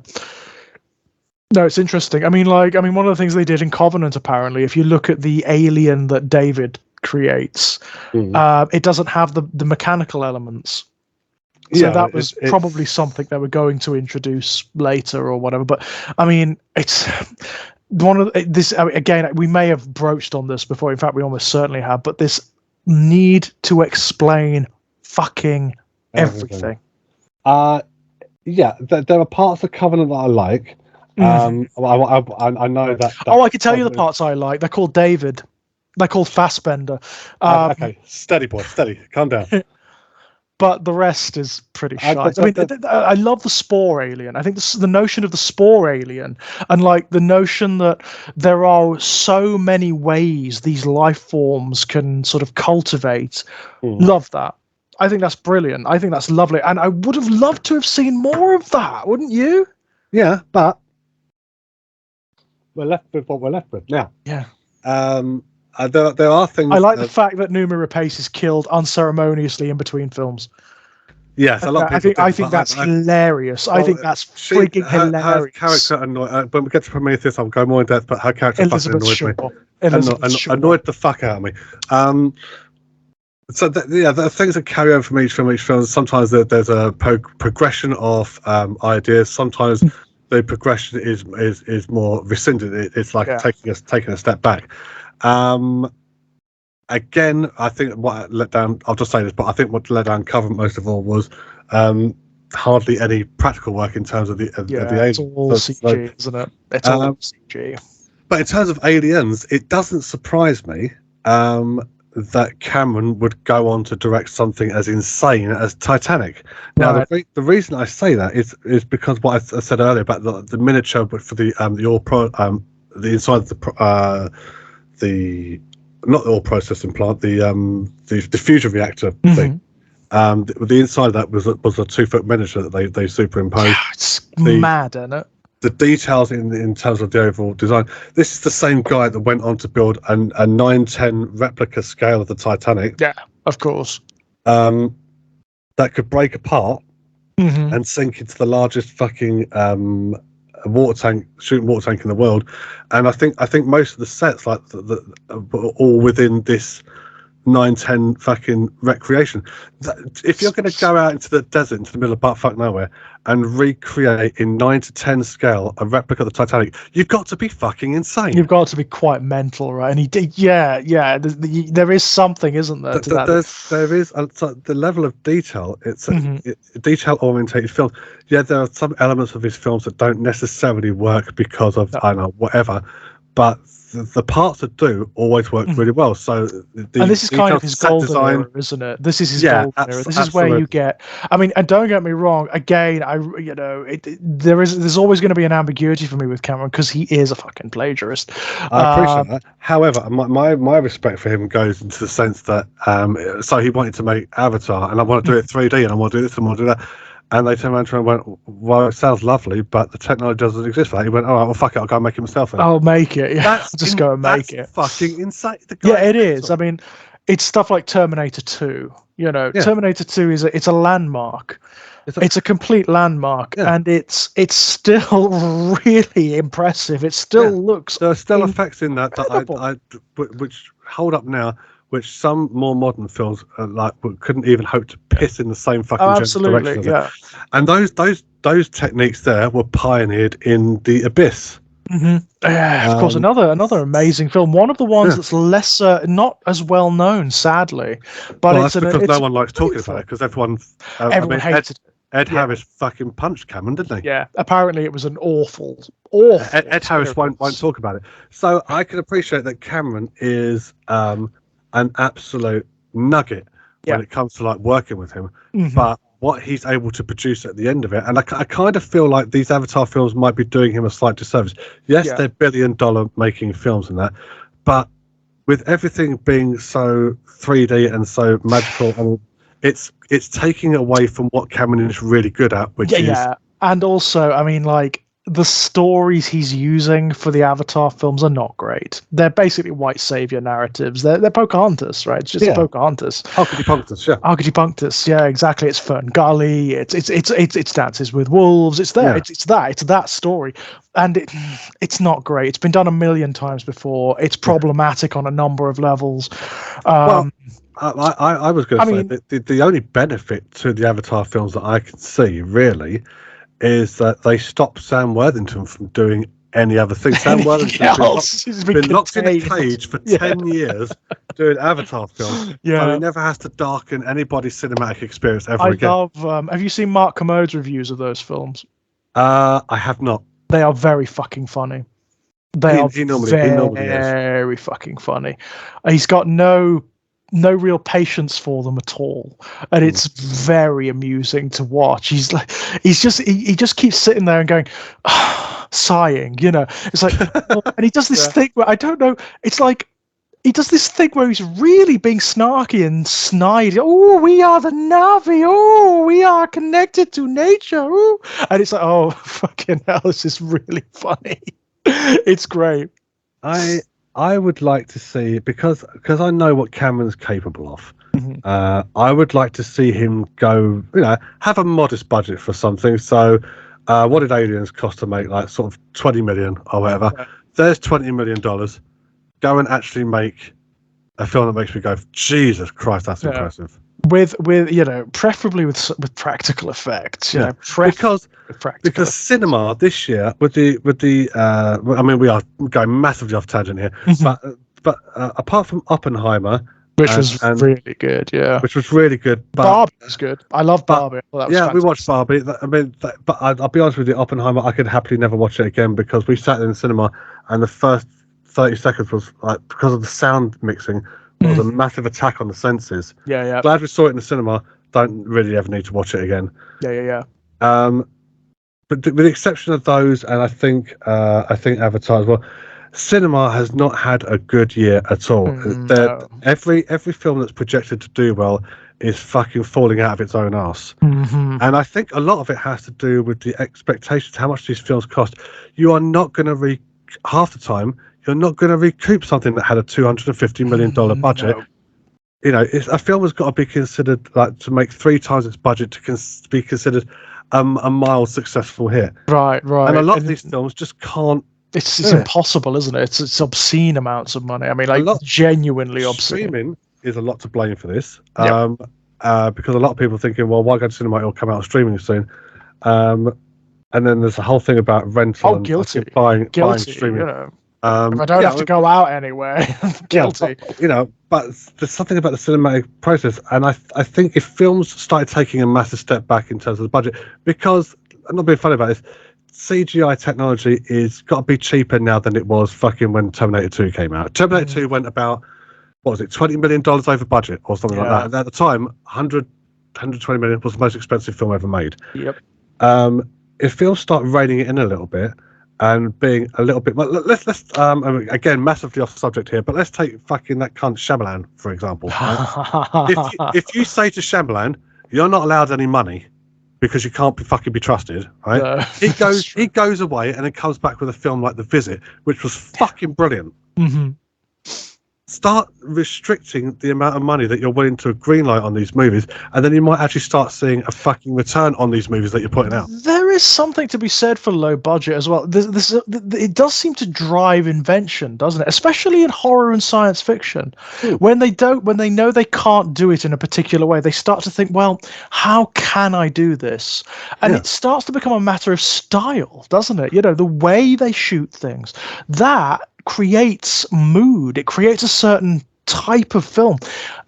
it's interesting. I mean, one of the things they did in Covenant, apparently, if you look at the alien that David creates, it doesn't have the mechanical elements. So that was probably something they were going to introduce later or whatever. But I mean, it's one of this again. We may have broached on this before. In fact, we almost certainly have. But this need to explain fucking everything. Yeah, there are parts of Covenant that I like. I know that. I can tell you the parts I like. They're called David. They're called Fassbender. Okay, steady, boy, steady. Calm down. But the rest is pretty shite. I mean, I love the spore alien. I think the notion of the spore alien and like the notion that there are so many ways these life forms can sort of cultivate. Love that. I think that's brilliant. I think that's lovely. And I would have loved to have seen more of that, wouldn't you? Yeah, but we're left with what we're left with now. Yeah. There are things. I like the fact that Numa Rapace is killed unceremoniously in between films. Yes, a lot of people. I think that's hilarious. I think that's freaking hilarious. Her character when we get to Prometheus, I'll go more in depth, but her character fucking annoyed me. Annoyed the fuck out of me. So there are things that carry over from each film. Sometimes there's a progression of ideas. Sometimes the progression is more rescinded. It's like taking a step back. Again, I think what let down. I'll just say this, but I think what let down Covenant most of all was hardly any practical work in terms of the it's all CG, isn't it? It's all CG. But in terms of aliens, it doesn't surprise me that Cameron would go on to direct something as insane as Titanic. Now, the reason I say that is because what I said earlier about the miniature, but for the inside of the not the all processing plant, the fusion reactor thing. The inside of that was a 2-foot miniature that they superimposed. It's mad, isn't it? The details in terms of the overall design. This is the same guy that went on to build a 9:10 replica scale of the Titanic. Yeah, of course. That could break apart and sink into the largest fucking shooting water tank in the world. And I think most of the sets like were all within this 9:10 fucking recreation. If you're going to go out into the desert, into the middle of buttfuck nowhere, and recreate in 9:10 scale a replica of the Titanic, you've got to be fucking insane. You've got to be quite mental, right? And he did, there is something, isn't there? There is the level of detail. It's a detail-orientated film. Yeah, there are some elements of his films that don't necessarily work because of I don't know whatever, but the parts that do always work really well. So, and this is kind of his golden era, isn't it? This is his golden era. This is where you get. I mean, and don't get me wrong. Again, there's always going to be an ambiguity for me with Cameron because he is a fucking plagiarist. I appreciate that. However, my respect for him goes into the sense that so he wanted to make Avatar, and I want to do it 3D, and I want to do this, and I want to do that. And they turned around to him and went, well, it sounds lovely, but the technology doesn't exist for that. He went, all right, well, fuck it, I'll go and make it myself. Then. I'll make it, yeah. Just go and make it. Fucking insane. Yeah, it is. I mean, it's stuff like Terminator 2. Terminator 2 it's a landmark. It's a complete landmark, and it's still really impressive. It still looks. There are still effects in that which hold up now, which some more modern films couldn't even hope to piss in the same fucking direction of it. And those techniques there were pioneered in The Abyss. Yeah, of course, another amazing film. One of the ones that's lesser, not as well known, sadly. But that's because no one likes talking about it because everyone hated it. Ed Harris fucking punched Cameron, didn't he? Yeah, apparently it was an awful. Ed Harris won't talk about it. So I can appreciate that Cameron is an absolute nugget when it comes to working with him, but what he's able to produce at the end of it, and I kind of feel like these Avatar films might be doing him a slight disservice. Yes, they're billion-dollar making films and that, but with everything being so 3D and so magical, and it's taking away from what Cameron is really good at, which is and also, I mean, the stories he's using for the Avatar films are not great. They're basically white savior narratives. They're Pocahontas, right? It's just Pocahontas. Pocahontas, yeah, exactly. It's Fern Gully. It's Dances with Wolves. It's there. Yeah. It's that story, and it's not great. It's been done a million times before. It's problematic on a number of levels. I was going to say that the only benefit to the Avatar films that I can see really is that they stopped Sam Worthington from doing any other thing. Sam Worthington's been locked in a cage for 10 years doing Avatar films, so he never has to darken anybody's cinematic experience ever again. Have you seen Mark Commode's reviews of those films? I have not. They are very fucking funny. He normally is. Very fucking funny. He's got no real patience for them at all, and it's very amusing to watch. He just keeps sitting there and going, sighing. It's like, and he does this thing where I don't know. It's like he does this thing where he's really being snarky and snide. Oh, we are the Na'vi. Oh, we are connected to nature. Oh, and it's like, oh, fucking hell, this is really funny. It's great. I would like to see, because I know what Cameron's capable of. I would like to see him go, have a modest budget for something. So, what did Aliens cost to make? Like sort of 20 million or whatever. Yeah. There's $20 million. Go and actually make a film that makes me go, Jesus Christ, that's impressive. With preferably with practical effects, because cinema this year with the I mean, we are going massively off tangent here, but apart from Oppenheimer, which was really good, which was really good. But Barbie was good. I love Barbie. We watched Barbie. I mean, but I'll be honest with you, Oppenheimer, I could happily never watch it again because we sat in the cinema and the first 30 seconds was like, because of the sound mixing. It was a massive attack on the senses. Glad we saw it in the cinema. Don't really ever need to watch it again. But with the exception of those, and I think Avatar as well, cinema has not had a good year at all. No. Every film that's projected to do well is fucking falling out of its own arse. And I think a lot of it has to do with the expectations, how much these films cost. You are not going to half the time. You're not going to recoup something that had a $250 million budget. No. A film has got to be considered like to make 3 times its budget to be considered a mild successful hit. Right. And a lot of these films just can't. It's impossible, isn't it? It's obscene amounts of money. I mean, like genuinely obscene. Streaming is a lot to blame for this. Because a lot of people are thinking, well, why go to cinema? It'll come out streaming soon. And then there's a whole thing about rental and buying streaming. If I don't have to go out anywhere, guilty. But there's something about the cinematic process, and I think if films started taking a massive step back in terms of the budget, because I'm not being funny about this, CGI technology is got to be cheaper now than it was fucking when Terminator 2 came out. Terminator 2 went about, what was it, $20 million over budget or something like that. And at the time, 120 million was the most expensive film ever made. If films start reining it in a little bit, and being a little bit, let's again massively off subject here, but let's take fucking that cunt Shyamalan for example. Right? if you say to Shyamalan, you're not allowed any money because you can't be trusted, right? No, he goes away and then comes back with a film like The Visit, which was fucking brilliant. Start restricting the amount of money that you're willing to greenlight on these movies, and then you might actually start seeing a fucking return on these movies that you're putting out. There is something to be said for low budget as well. It does seem to drive invention, doesn't it? Especially in horror and science fiction. When they know they can't do it in a particular way, they start to think, well, how can I do this? And it starts to become a matter of style, doesn't it? The way they shoot things. That creates mood. It creates a certain type of film,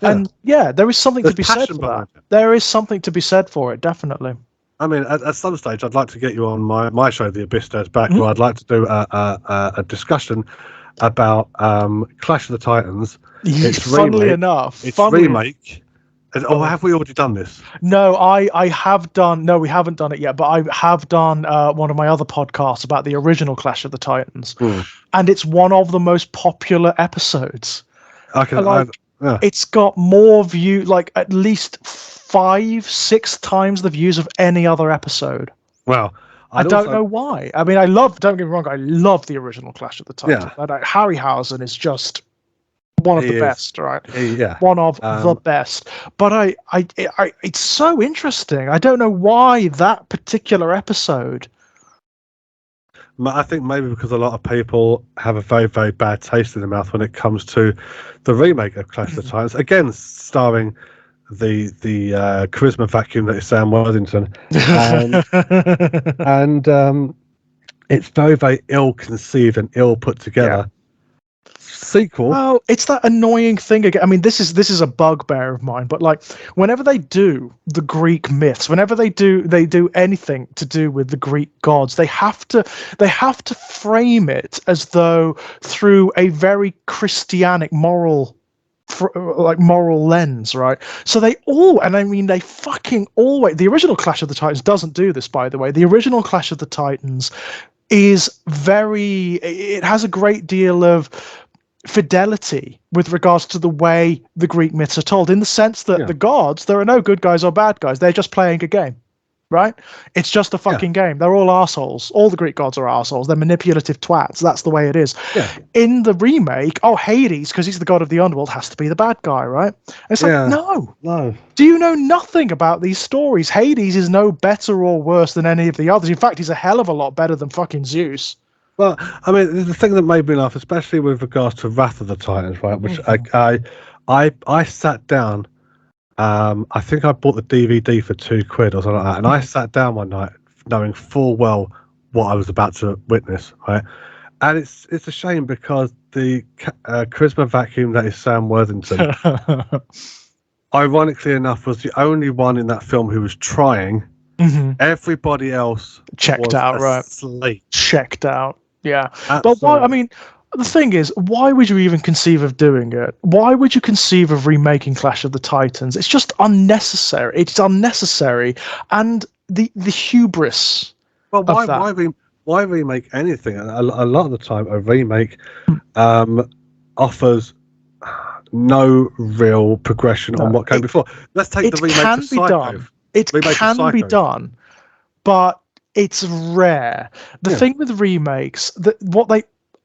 and there is something to be said for that. There is something to be said for it, definitely. I mean, at some stage, I'd like to get you on my show, The Abyss Stares Back, where I'd like to do a discussion about Clash of the Titans. Funnily enough, remake. Or have we already done this? No, I have done. No, we haven't done it yet. But I have done one of my other podcasts about the original Clash of the Titans, and it's one of the most popular episodes. It's got more views, like at least 5-6 times the views of any other episode. Well, I don't know why. I mean, don't get me wrong, I love the original Clash of the Titans. Harryhausen is just one of the best, right? One of the best. But it's so interesting. I don't know why that particular episode. I think maybe because a lot of people have a very, very bad taste in their mouth when it comes to the remake of Clash of the Titans, again starring the charisma vacuum that is Sam Worthington, and it's very, very ill conceived and ill put together. Sequel. Oh, it's that annoying thing again. I mean, this is a bugbear of mine, but like whenever they do the Greek myths, whenever they do anything to do with the Greek gods, they have to frame it as though through a very Christianic moral lens, right? So they fucking always. The original Clash of the Titans doesn't do this, by the way. The original Clash of the Titans is it has a great deal of fidelity with regards to the way the Greek myths are told, in the sense that the gods, there are no good guys or bad guys. They're just playing a game, right? It's just a fucking game. They're all assholes. All the Greek gods are assholes. They're manipulative twats. That's the way it is. Yeah. In the remake, Hades, because he's the god of the underworld, has to be the bad guy, right? And it's like, no. Do you know nothing about these stories? Hades is no better or worse than any of the others. In fact, he's a hell of a lot better than fucking Zeus. Well, I mean, the thing that made me laugh, especially with regards to Wrath of the Titans, right? Which I sat down. I think I bought the DVD for £2 or something like that, and I sat down one night knowing full well what I was about to witness, right? And it's a shame because the charisma vacuum that is Sam Worthington, ironically enough, was the only one in that film who was trying. Mm-hmm. Everybody else checked out, right? Checked out. Yeah. Absolutely. But why, I mean, the thing is, why would you even conceive of doing it? Why would you conceive of remaking Clash of the Titans? It's just unnecessary. It's unnecessary, and the hubris. Well, why remake anything? A lot of the time, a remake offers no real progression on what came before. Let's take the remake of Psycho. It can be done, but it's rare. The thing with remakes, that what they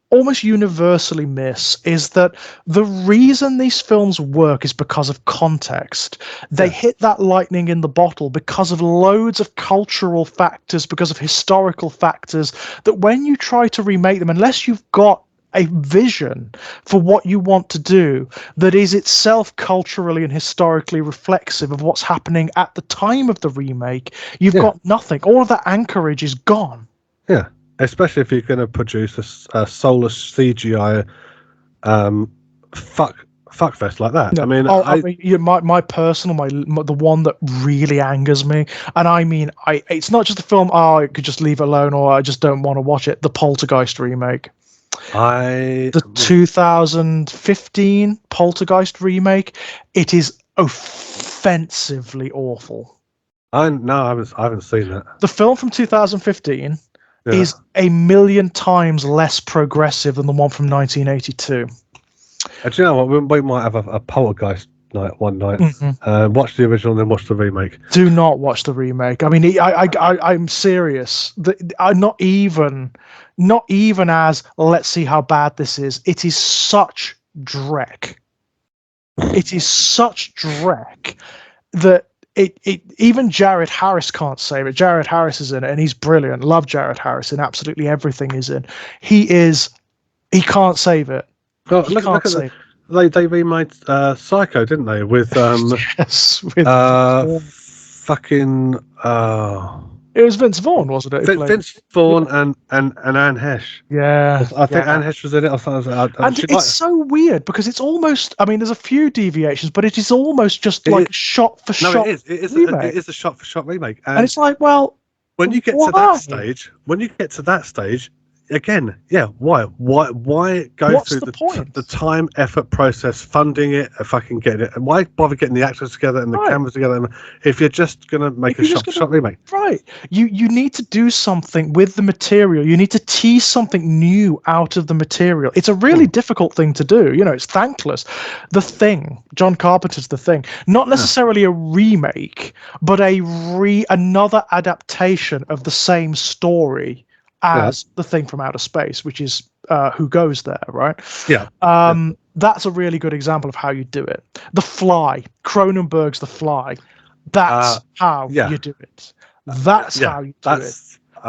almost universally miss is that the reason these films work is because of context. They hit that lightning in the bottle because of loads of cultural factors, because of historical factors, that when you try to remake them, unless you've got a vision for what you want to do that is itself culturally and historically reflexive of what's happening at the time of the remake, you've got nothing. All of that anchorage is gone. Yeah, especially if you're going to produce a soulless CGI fuckfest like that. No, I mean, my personal, the one that really angers me, and I mean, it's not just a film. I could just leave it alone, or I just don't want to watch it. The Poltergeist remake. The 2015 Poltergeist remake, it is offensively awful. I haven't seen that. The film from 2015 is a million times less progressive than the one from 1982. And do you know what? We might have a Poltergeist night one night. Mm-hmm. Watch the original and then watch the remake. Do not watch the remake. I mean, I'm serious. Not even as let's see how bad this is. It is such dreck. It is such dreck that it even Jared Harris can't save it. Jared Harris is in it and he's brilliant. Love Jared Harris in absolutely everything he's in. He can't save it. Well, look at they remade Psycho, didn't they? With yes, with fucking it was Vince Vaughn, wasn't it? Vince Vaughn and Anne Hesh. Yeah, I think Anne Hesh was in it. And it's so weird because it's almost. I mean, there's a few deviations, but it is almost just like shot for shot. No, it is a shot for shot remake, and it's like, well, when you get to that stage. Again, why go What's through the time, effort, process, funding it, fucking getting it, and why bother getting the actors together and the cameras together if you're just gonna make a shot remake? Right. You need to do something with the material. You need to tease something new out of the material. It's a really difficult thing to do. You know, it's thankless. The Thing, John Carpenter's The Thing, not necessarily a remake, but another adaptation of the same story as The Thing from Outer Space, which is Who Goes There, right? Yeah. That's a really good example of how you do it. The Fly, Cronenberg's The Fly. That's how you do it. That's how you do it.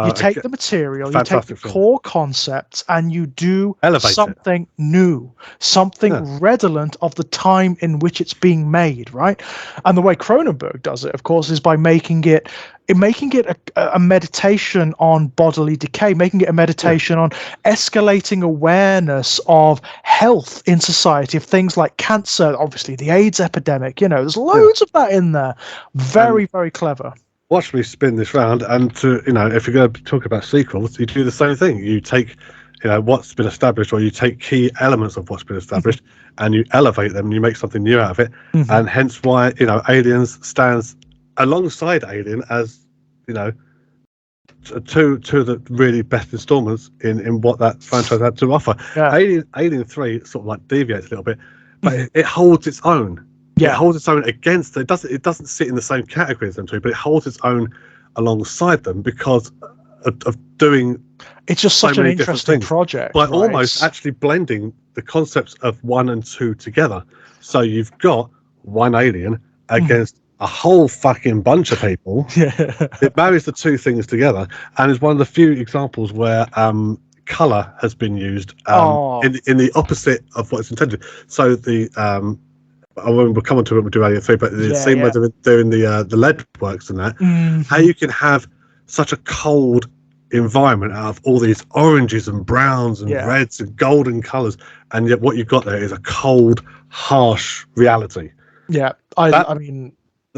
You take the material, you take the film. core concepts, and you do Elevate something new, something redolent of the time in which it's being made, right? And the way Cronenberg does it, of course, is by making it a meditation on bodily decay, making it a meditation on escalating awareness of health in society, of things like cancer, obviously the AIDS epidemic. You know, there's loads of that in there. Very, very clever. Watch me spin this round, and if you're going to talk about sequels, you do the same thing. You take, what's been established, or you take key elements of what's been established, and you elevate them, and you make something new out of it. And hence why Aliens stands alongside Alien as two of the really best installments in what that franchise had to offer. Alien 3 sort of like deviates a little bit, but it holds its own. It holds its own against it. It doesn't sit in the same category as them two, but it holds its own alongside them because of doing. It's just such an interesting project. By almost actually blending the concepts of 1 and 2 together. So you've got one alien against a whole fucking bunch of people. It marries the two things together, and is one of the few examples where color has been used in the opposite of what's intended. So the we'll come on to it, we'll do Alien 3, but the scene where they're doing the lead works and that, how you can have such a cold environment out of all these oranges and browns and reds and golden colours, and yet what you've got there is a cold, harsh reality. I mean,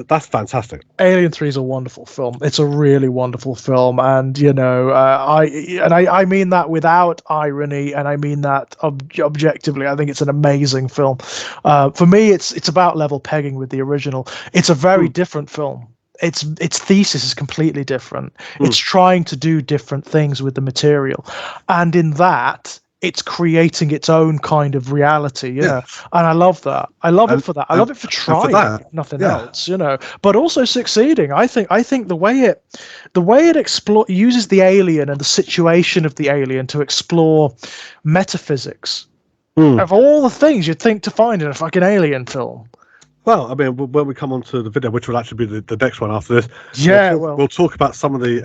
that's fantastic. Alien 3 is a wonderful film. It's a really wonderful film, and I mean that without irony, and I mean that objectively. I think it's an amazing film. For me, it's about level pegging with the original. It's a very different film. Its thesis is completely different. It's trying to do different things with the material, and in that, it's creating its own kind of reality, and I love that. I love it for that. I love it for trying, if nothing else, but also succeeding. I think the way it uses the alien and the situation of the alien to explore metaphysics of all the things you'd think to find in a fucking alien film. Well, I mean, when we come on to the video, which will actually be the next one after this, we'll talk about some of the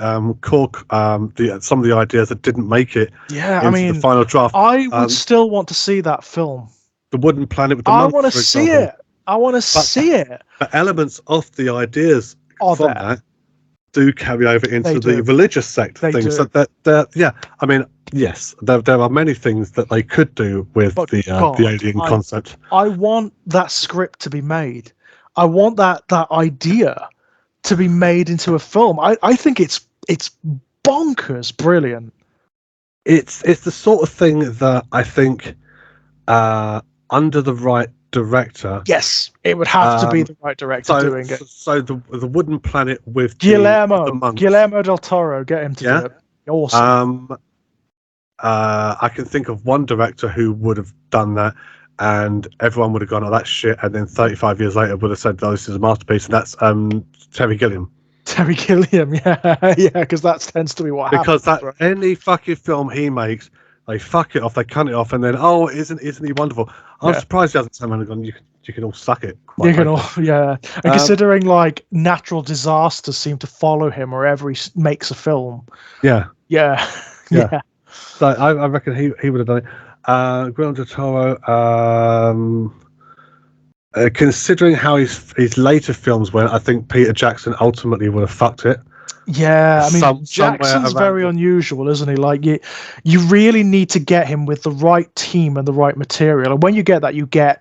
some of the ideas that didn't make it into the final draft. I would still want to see that film. The Wooden Planet with the monks, I want to see it. I want to see it. But elements of the ideas from that do carry over into the religious sect things. So I mean, yes, there are many things that they could do with the alien concept. I want that script to be made. I want that idea to be made into a film. I think it's bonkers brilliant. It's the sort of thing that I think under the right director. Yes, it would have to be the right director doing it. So the Wooden Planet with Guillermo del Toro, get him to do it. Awesome. I can think of one director who would have done that, and everyone would have gone, "Oh, that's shit," and then 35 years later would have said, "Oh, this is a masterpiece," and that's Terry Gilliam. Terry Gilliam, because that tends to be what happens. Because any fucking film he makes, they fuck it off, they cut it off, and then isn't he wonderful? I'm surprised he hasn't turned around and gone, you can all suck it. You can all, and considering like natural disasters seem to follow him wherever he makes a film. Yeah. So I reckon he would have done it. Guillermo del Toro. Considering how his later films went, I think Peter Jackson ultimately would have fucked it. Yeah, I mean, Jackson's very unusual, isn't he? Like, you really need to get him with the right team and the right material. And when you get that, you get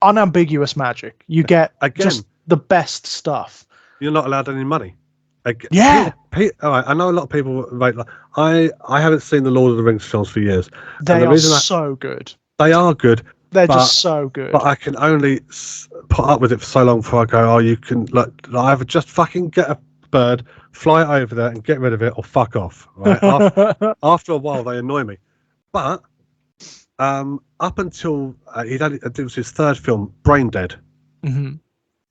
unambiguous magic. You get just the best stuff. You're not allowed any money. Peter, all right, I know a lot of people. Right, I haven't seen the Lord of the Rings films for years. They are so good. They are good. They're just so good. But I can only put up with it for so long before I go, oh, you can either just fucking get a bird, fly it over there and get rid of it, or fuck off. Right? After a while, they annoy me. But up until it was his third film, Brain Dead. Mm-hmm.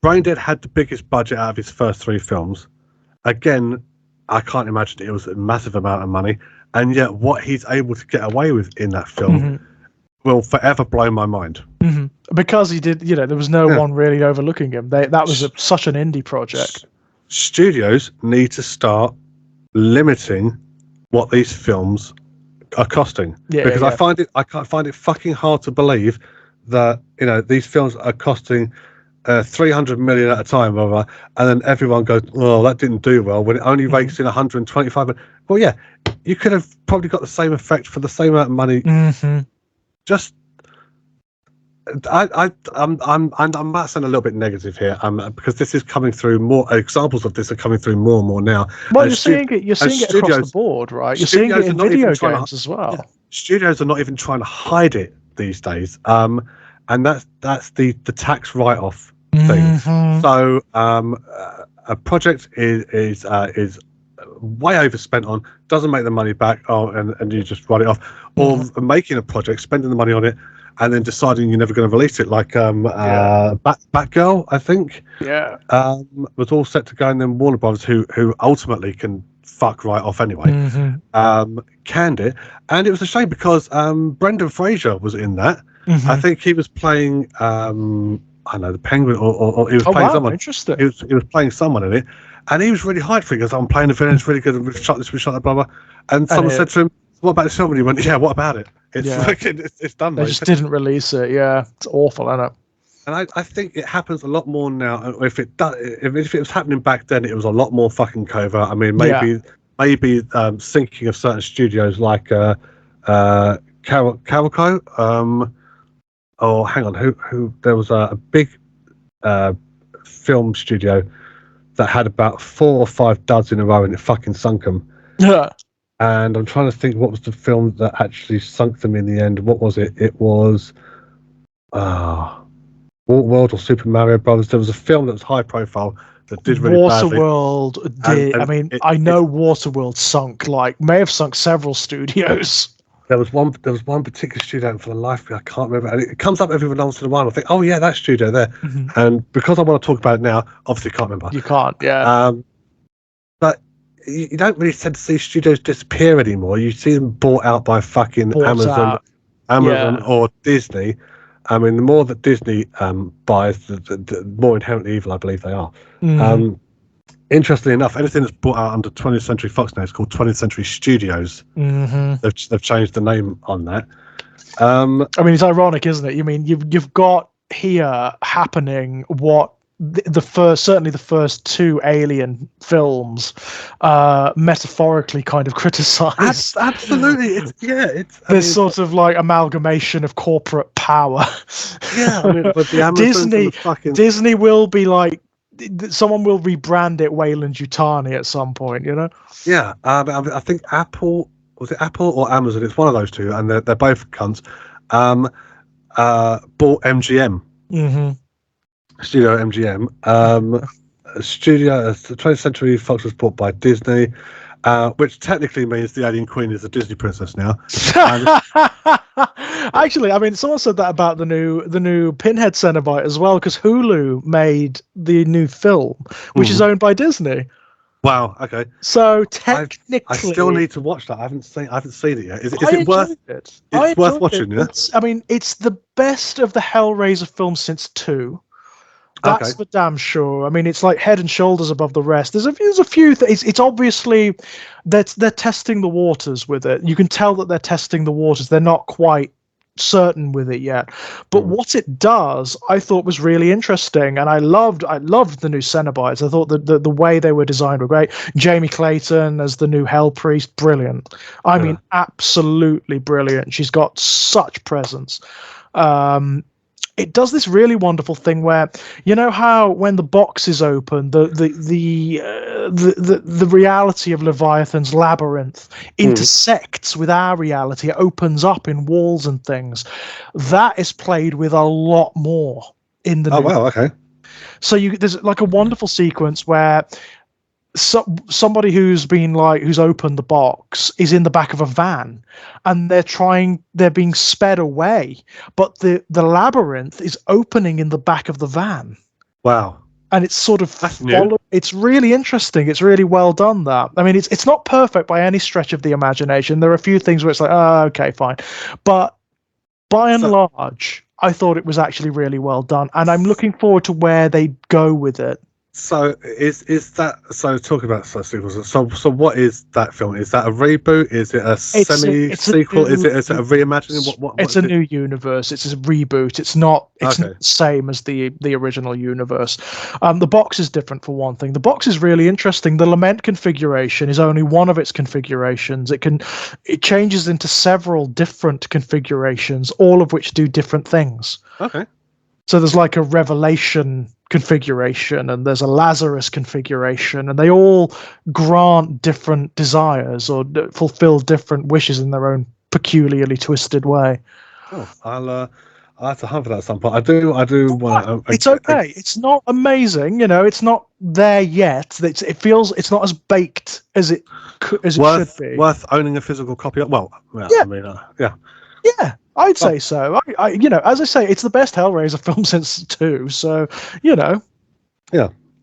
Brain Dead had the biggest budget out of his first three films. Again, I can't imagine it was a massive amount of money, and yet what he's able to get away with in that film will forever blow my mind. Mm-hmm. Because he did, there was no one really overlooking him. That was such an indie project. Studios need to start limiting what these films are costing. Because I can't find it fucking hard to believe that these films are costing 300 million at a time, blah, blah, and then everyone goes, "Oh, that didn't do well," when it only rakes in 125. Well, yeah, you could have probably got the same effect for the same amount of money. Just, I'm might sound a little bit negative here, because this is coming through more. Examples of this are coming through more and more now. Well, you're seeing it across the board, right? You're seeing it in video games as well. Yeah, studios are not even trying to hide it these days, and that's the tax write-off thing. So a project is way overspent on, doesn't make the money back, and you just write it off, or making a project, spending the money on it, and then deciding you're never going to release it, like Batgirl, I think, was all set to go, and then Warner Brothers, who ultimately can fuck right off anyway, canned it, and it was a shame because Brendan Fraser was in that. I think he was playing I know, the Penguin, or he was playing someone. Interesting. He was playing someone in it, and he was really hyped for it because I'm playing the villain, it's really good, we shot this, we shot that, blah blah. And someone said to him, "What about this film?" And he went, "Yeah, what about it? It's done." They just didn't release it. Yeah, it's awful, isn't it? And I think it happens a lot more now. If it was happening back then, it was a lot more fucking covert. I mean, maybe thinking of certain studios like Carolco, or hang on, who there was a big film studio that had about 4 or 5 duds in a row and it fucking sunk them. Yeah. And I'm trying to think what was the film that actually sunk them in the end. What was it? It was World or Super Mario Brothers. There was a film that was high profile that did really badly. Waterworld did. I know Waterworld may have sunk several studios. There was one particular studio, and for the life of me, I can't remember. And it comes up every once in a while. I think, oh yeah, that studio there. And because I want to talk about it now, obviously can't remember. You can't, yeah. But you don't really tend to see studios disappear anymore. You see them bought out by fucking Amazon or Disney. I mean, the more that Disney buys, the more inherently evil I believe they are. Interestingly enough, anything that's brought out under 20th Century Fox now is called 20th Century Studios. They've changed the name on that. I mean, it's ironic, isn't it? You mean you've got here happening what certainly the first 2 Alien films metaphorically kind of criticized. Absolutely, it's sort of like amalgamation of corporate power. Yeah, I mean, but the Amazon Disney will be like, someone will rebrand it Weyland-Yutani at some point, Yeah, I think Apple or Amazon? It's one of those two, and they're both cunts. Bought MGM, Studio MGM. Studio 20th Century Fox was bought by Disney, which technically means the Alien Queen is a Disney princess now. Actually, I mean, someone said that about the new Pinhead Cenobite as well, because Hulu made the new film, which is owned by Disney. Wow. Okay. So technically, I still need to watch that. I haven't seen it yet. Is it worth it? It's worth watching. Yeah. It's the best of the Hellraiser films since 2. That's for damn sure. I mean, it's like head and shoulders above the rest. There's a few things. It's obviously they're testing the waters with it. You can tell that they're testing the waters. They're not quite certain with it yet, but what it does, I thought was really interesting, and I loved the new Cenobites. I thought that the way they were designed were great. Jamie Clayton as the new Hell Priest, brilliant. I mean, absolutely brilliant. She's got such presence. It does this really wonderful thing where, you know how when the box is open, the reality of Leviathan's labyrinth intersects with our reality. It opens up in walls and things. That is played with a lot more in the. Oh wow! Okay. So there's like a wonderful sequence where somebody who's opened the box is in the back of a van, and they're being sped away, but the labyrinth is opening in the back of the van. Wow. And it's sort of it's really interesting. It's really well done. That, I mean, it's not perfect by any stretch of the imagination. There are a few things where it's like, oh, okay, fine, but by and large, I thought it was actually really well done, and I'm looking forward to where they go with it. So is that so? Talking about sequels. So what is that film? Is that a reboot? Is it a semi-sequel? Is it a reimagining? What it's is a new universe. It's a reboot. It's not Okay. not the same as the original universe. The box is different for one thing. The box is really interesting. The lament configuration is only one of its configurations. It changes into several different configurations, all of which do different things. Okay. So there's like a revelation configuration and there's a Lazarus configuration, and they all grant different desires or fulfill different wishes in their own peculiarly twisted way. Oh, I'll have to hunt for that at some point. I do want to. It's okay. It's not amazing, it's not there yet. It feels it's not as baked as it should be. Worth owning a physical copy of. Well, yeah. I mean, yeah. Yeah, I'd say so. I as I say, it's the best Hellraiser film since 2. So, Yeah.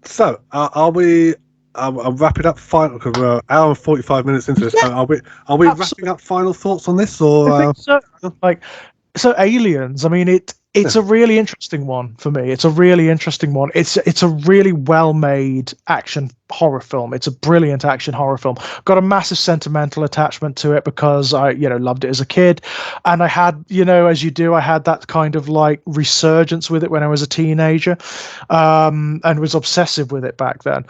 So, are we? I'll wrap it up. Final, because we're an hour and 45 minutes into this. Yeah, are we wrapping up final thoughts on this, or? I think so. So Aliens. I mean, it's a really interesting one for me. It's a really interesting one. It's a really well-made action horror film. It's a brilliant action horror film. Got a massive sentimental attachment to it because I, loved it as a kid, and I had, as you do, I had that kind of like resurgence with it when I was a teenager, and was obsessive with it back then.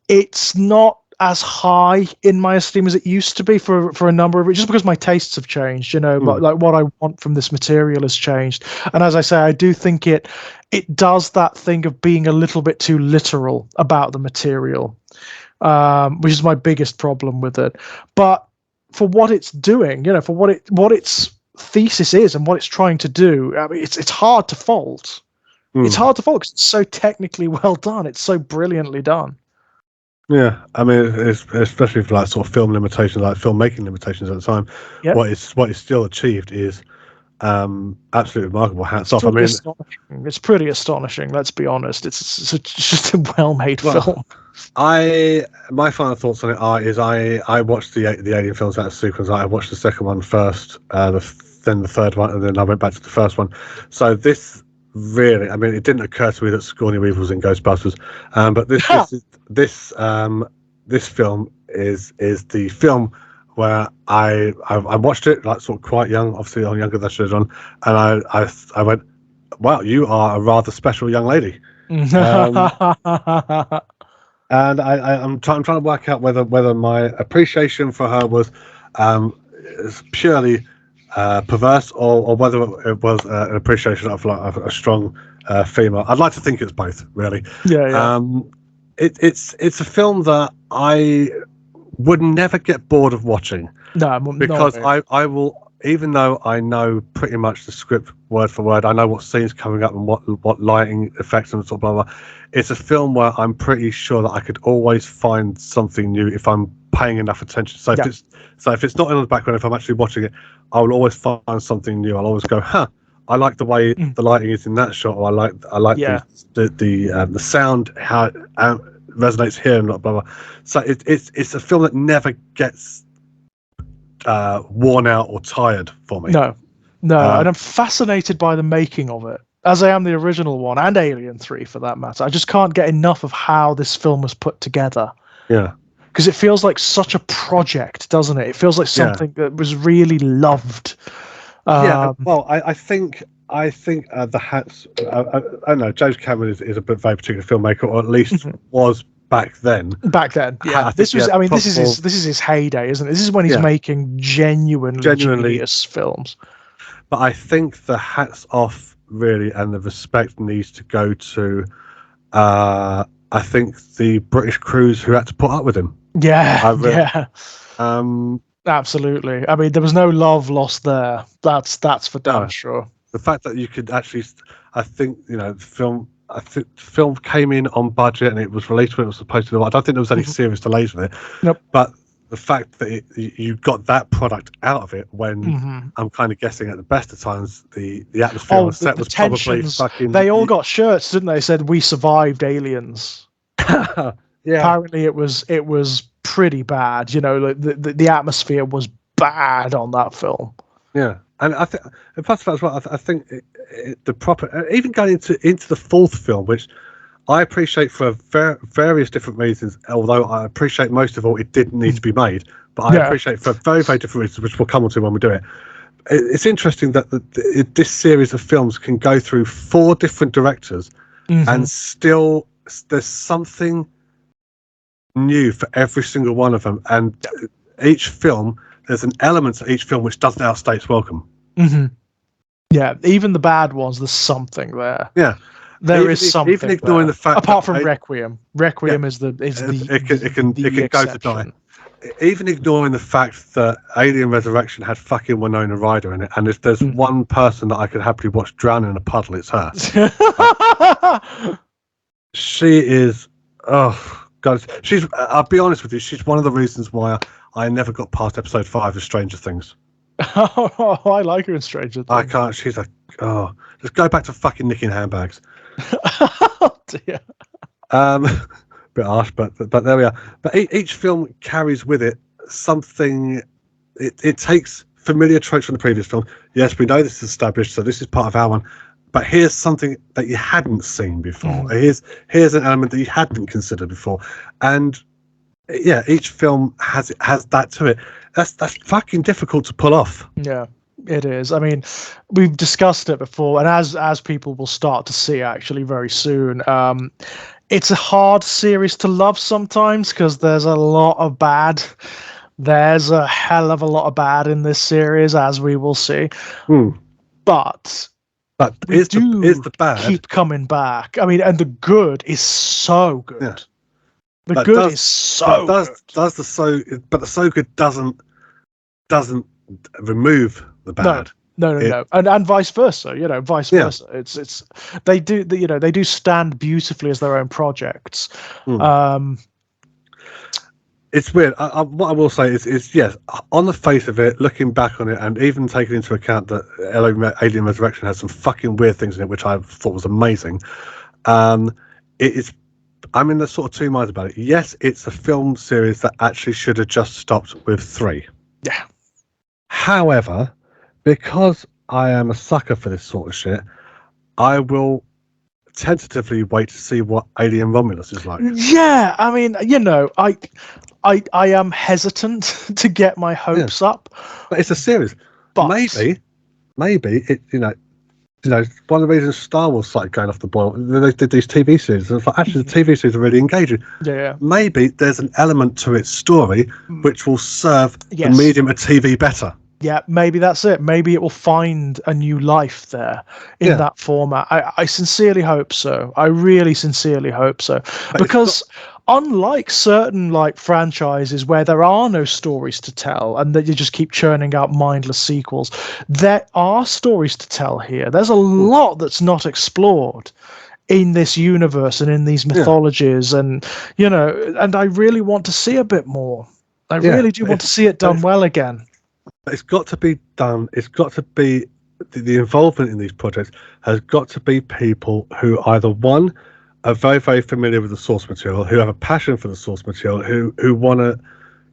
It's not as high in my esteem as it used to be for a number of reasons, just because my tastes have changed, but like what I want from this material has changed. And as I say, I do think it does that thing of being a little bit too literal about the material, which is my biggest problem with it. But for what it's doing, for what its thesis is and what it's trying to do, I mean, it's hard to fault. It's hard to fault because it's so technically well done. It's so brilliantly done. Yeah, I mean, especially for like sort of film limitations, like filmmaking limitations at the time, what is still achieved is absolutely remarkable. Hats off. I mean, it's pretty astonishing. Let's be honest. It's just a well-made film. My final thoughts on it I watched the Alien films out of sequence. I watched the second one first, then the third one, and then I went back to the first one. So this. Really, I mean, it didn't occur to me that Sigourney Weaver was in Ghostbusters, but this film is the film where I watched it like sort of quite young. Obviously, I'm younger than I should have done, and I went, "Wow, you are a rather special young lady." And I'm trying to work out whether my appreciation for her was purely perverse or whether it was an appreciation of like a strong female. I'd like to think it's both, really. Yeah. It's a film that I would never get bored of watching. No, because I will, even though I know pretty much the script word for word, I know what scenes coming up and what lighting effects and sort of blah blah. It's a film where I'm pretty sure that I could always find something new if I'm paying enough attention. So if it's not in the background, if I'm actually watching it, I will always find something new. I'll always go, I like the way the lighting is in that shot, or I like the sound, how it resonates here and blah blah. So it's a film that never gets worn out or tired for me. No, and I'm fascinated by the making of it, as I am the original one and Alien 3 for that matter. I just can't get enough of how this film was put together. Yeah. Because it feels like such a project, doesn't it? It feels like something that was really loved. Well, I think the hats. I don't know. James Cameron is a very particular filmmaker, or at least was back then. Yeah. This is his heyday, isn't it? This is when he's making genuinely genius films. But I think the hats off really, and the respect needs to go to. I think the British crews who had to put up with him. Yeah. Absolutely. I mean, there was no love lost there. That's for damn sure. The fact that you could actually, I think, the film came in on budget and it was released when it was supposed to. I don't think there was any serious delays with it. Nope. But the fact that you got that product out of it when I'm kind of guessing at the best of times, the atmosphere on the set was probably fucking. They all got shirts, didn't they? Said we survived aliens. Apparently it was pretty bad. The atmosphere was bad on that film. Yeah, and I think, and plus as well, I think the proper, even going into the fourth film, which I appreciate for various different reasons, although I appreciate most of all it didn't need to be made, but I appreciate for very, very different reasons, which we'll come on to when we do it. It's interesting that this series of films can go through 4 different directors and still there's something new for every single one of them. And each film, there's an element to each film which doesn't outstay its welcome. Yeah, even the bad ones, there's something there. Yeah. There is something. Even ignoring the fact, apart from Requiem, is the it can go to die. Even ignoring the fact that Alien Resurrection had fucking Winona Ryder in it, and if there's one person that I could happily watch drown in a puddle, it's her. She is, oh god, she's. I'll be honest with you, she's one of the reasons why I never got past episode 5 of Stranger Things. Oh, I like her in Stranger Things. I can't. She's like, oh, just go back to fucking nicking handbags. Oh dear. Bit harsh, but there we are. But each film carries with it something. It takes familiar tropes from the previous film. Yes, we know this is established, so this is part of our one. But here's something that you hadn't seen before. Here's an element that you hadn't considered before, and yeah, each film has that to it. That's fucking difficult to pull off. Yeah. It is. I mean, we've discussed it before, and as people will start to see actually very soon, it's a hard series to love sometimes because there's a lot of bad. There's a hell of a lot of bad in this series, as we will see. But is the bad keep coming back? I mean, and the good is so good. Yeah. The good is so good. But the so good doesn't remove the bad. No. And vice versa, vice versa. It's they do stand beautifully as their own projects. It's weird. What I will say is yes, on the face of it, looking back on it, and even taking into account that Alien Resurrection has some fucking weird things in it, which I thought was amazing. It is. I'm in the sort of two minds about it. Yes, it's a film series that actually should have just stopped with 3. Yeah. However, because I am a sucker for this sort of shit, I will tentatively wait to see what Alien Romulus is like. Yeah, I mean, I am hesitant to get my hopes up. But it's a series. But maybe it, one of the reasons Star Wars started going off the boil, they did these TV series. And it's like, actually, the TV series are really engaging. Yeah. Maybe there's an element to its story which will serve the medium of TV better. Yeah, maybe that's it. Maybe it will find a new life there in that format. I sincerely hope so. I really sincerely hope so. Because unlike certain franchises where there are no stories to tell and that you just keep churning out mindless sequels, there are stories to tell here. There's a lot that's not explored in this universe and in these mythologies, and and I really want to see a bit more. I really do want to see it done well again. It's got to be done. It's got to be the involvement in these projects has got to be people who either one are very, very familiar with the source material, who have a passion for the source material, who want to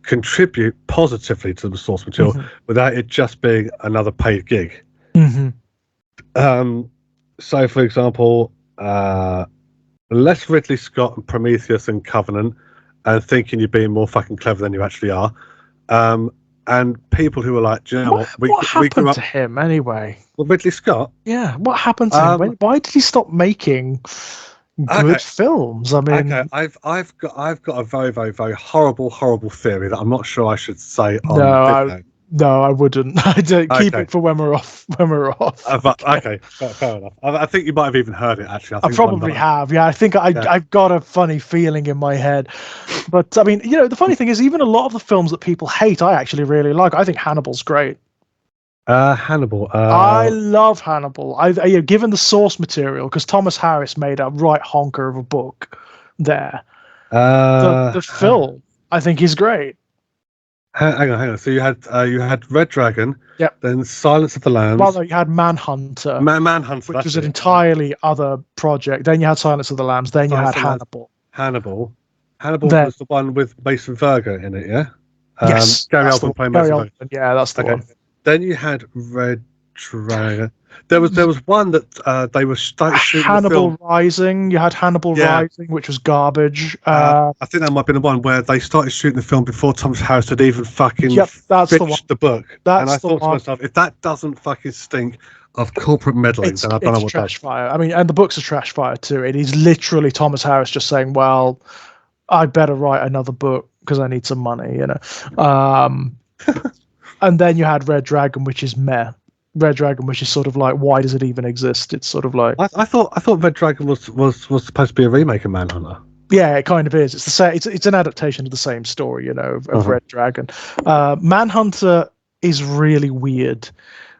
contribute positively to the source material without it just being another paid gig. So, for example, less Ridley Scott and Prometheus and Covenant and thinking you're being more fucking clever than you actually are. And people who are like, do you know what happened to him anyway? Well, Ridley Scott. Yeah, what happened to him? Why did he stop making good films? I mean, I've got a very, very, very horrible theory that I'm not sure I should say on. No, I wouldn't. I don't keep it for when we're off. Okay, fair enough. I think you might have even heard it actually. I probably have. Yeah, I think I've got a funny feeling in my head. But I mean, the funny thing is, even a lot of the films that people hate, I actually really like. I think Hannibal's great. Hannibal. I love Hannibal. Given the source material, because Thomas Harris made a right honker of a book there. The film, I think, is great. Hang on. So you had Red Dragon. Yep. Then Silence of the Lambs. Well, no, you had Manhunter. Manhunter, which was an entirely other project. Then you had Silence of the Lambs. Then you had Hannibal. Hannibal was the one with Mason Verger in it, yeah. Yes. Gary Oldman playing Mason Verger. Yeah, that's the one. Then you had Red Dragon. There was one that they were starting shooting Hannibal the film. Rising. You had Hannibal Rising, which was garbage. I think that might have been the one where they started shooting the film before Thomas Harris had even fucking that's finished the book. That's and I thought to myself, if that doesn't fucking stink of corporate meddling, then I don't know what trash does. fire. I mean, and the book's a trash fire too. It is literally Thomas Harris just saying, "Well, I better write another book because I need some money," you know. And then you had Red Dragon, which is meh. Red Dragon, which is sort of like, why does it even exist? It's sort of like I thought Red Dragon was supposed to be a remake of Manhunter. Yeah, it kind of is. It's the same. It's an adaptation of the same story, you know, of Red Dragon. Manhunter is really weird,